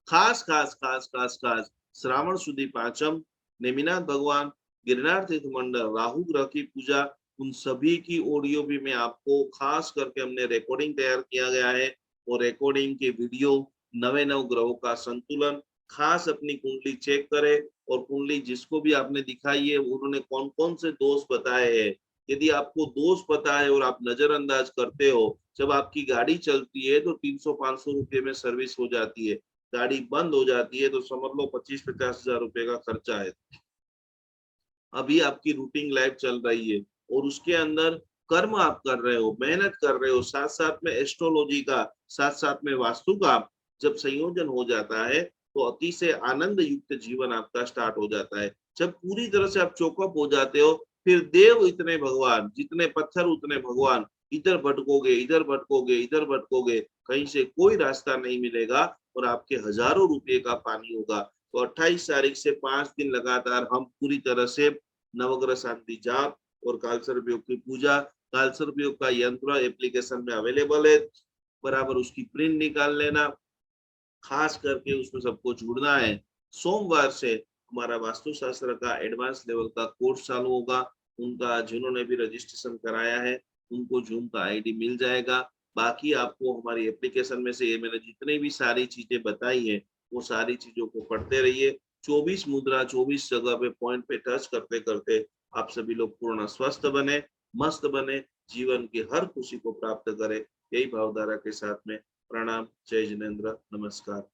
खास खास खास खास खास श्रावण सुदी पांचम, नेमिनाथ भगवान, गिरनार तीर्थ मंडल, राहु ग्रह की पूजा, उन सभी की ऑडियो भी मैं आपको खास करके हमने रिकॉर्डिंग तैयार किया गया है। और रिकॉर्डिंग के वीडियो, नवे नव ग्रहों का संतुलन, खास अपनी कुंडली चेक करें और कुंडली जिसको भी आपने दिखाई है उन्होंने कौन कौन से दोष बताए हैं। यदि आपको दोष पता है और आप नजरअंदाज करते हो, जब आपकी गाड़ी चलती है तो 300-500 रुपये में सर्विस हो जाती है, गाड़ी बंद हो जाती है तो समझ लो 25-50 हजार रुपए का खर्चा है। अभी आपकी रूटीन लाइफ चल रही है और उसके अंदर कर्म आप कर रहे हो, मेहनत कर रहे हो, साथ साथ में एस्ट्रोलॉजी का, साथ साथ में वास्तु का जब संयोजन हो जाता है तो अति से आनंद युक्त जीवन आपका स्टार्ट हो जाता है। जब पूरी तरह से आप चौकअप हो जाते हो, फिर देव इतने भगवान, जितने पत्थर उतने भगवान, इधर भटकोगे इधर भटकोगे इधर भटकोगे, कहीं से कोई रास्ता नहीं मिलेगा और आपके हजारों रुपए का पानी होगा। तो 28 तारीख से 5 दिन लगातार हम पूरी तरह से नवग्रह शांति जाप और कालसर्प योग की पूजा, कालसर्प योग का यंत्र एप्लीकेशन में अवेलेबल है, बराबर उसकी प्रिंट निकाल लेना, खास करके उसमें सबको जुड़ना है। सोमवार से हमारा वास्तुशास्त्र का एडवांस लेवल का कोर्स चालू होगा, उनका जिन्होंने भी रजिस्ट्रेशन कराया है उनको जूम का आईडी मिल जाएगा। बाकी आपको हमारी एप्लीकेशन में से ये मैंने जितने भी सारी चीजें बताई है वो सारी चीजों को पढ़ते रहिए। 24 मुद्रा 24 जगह पे पॉइंट पे टच करते करते आप सभी लोग पूर्ण स्वस्थ बने, मस्त बने, जीवन की हर खुशी को प्राप्त करें, यही भावधारा के साथ में प्रणाम, जय जिनेन्द्र, नमस्कार।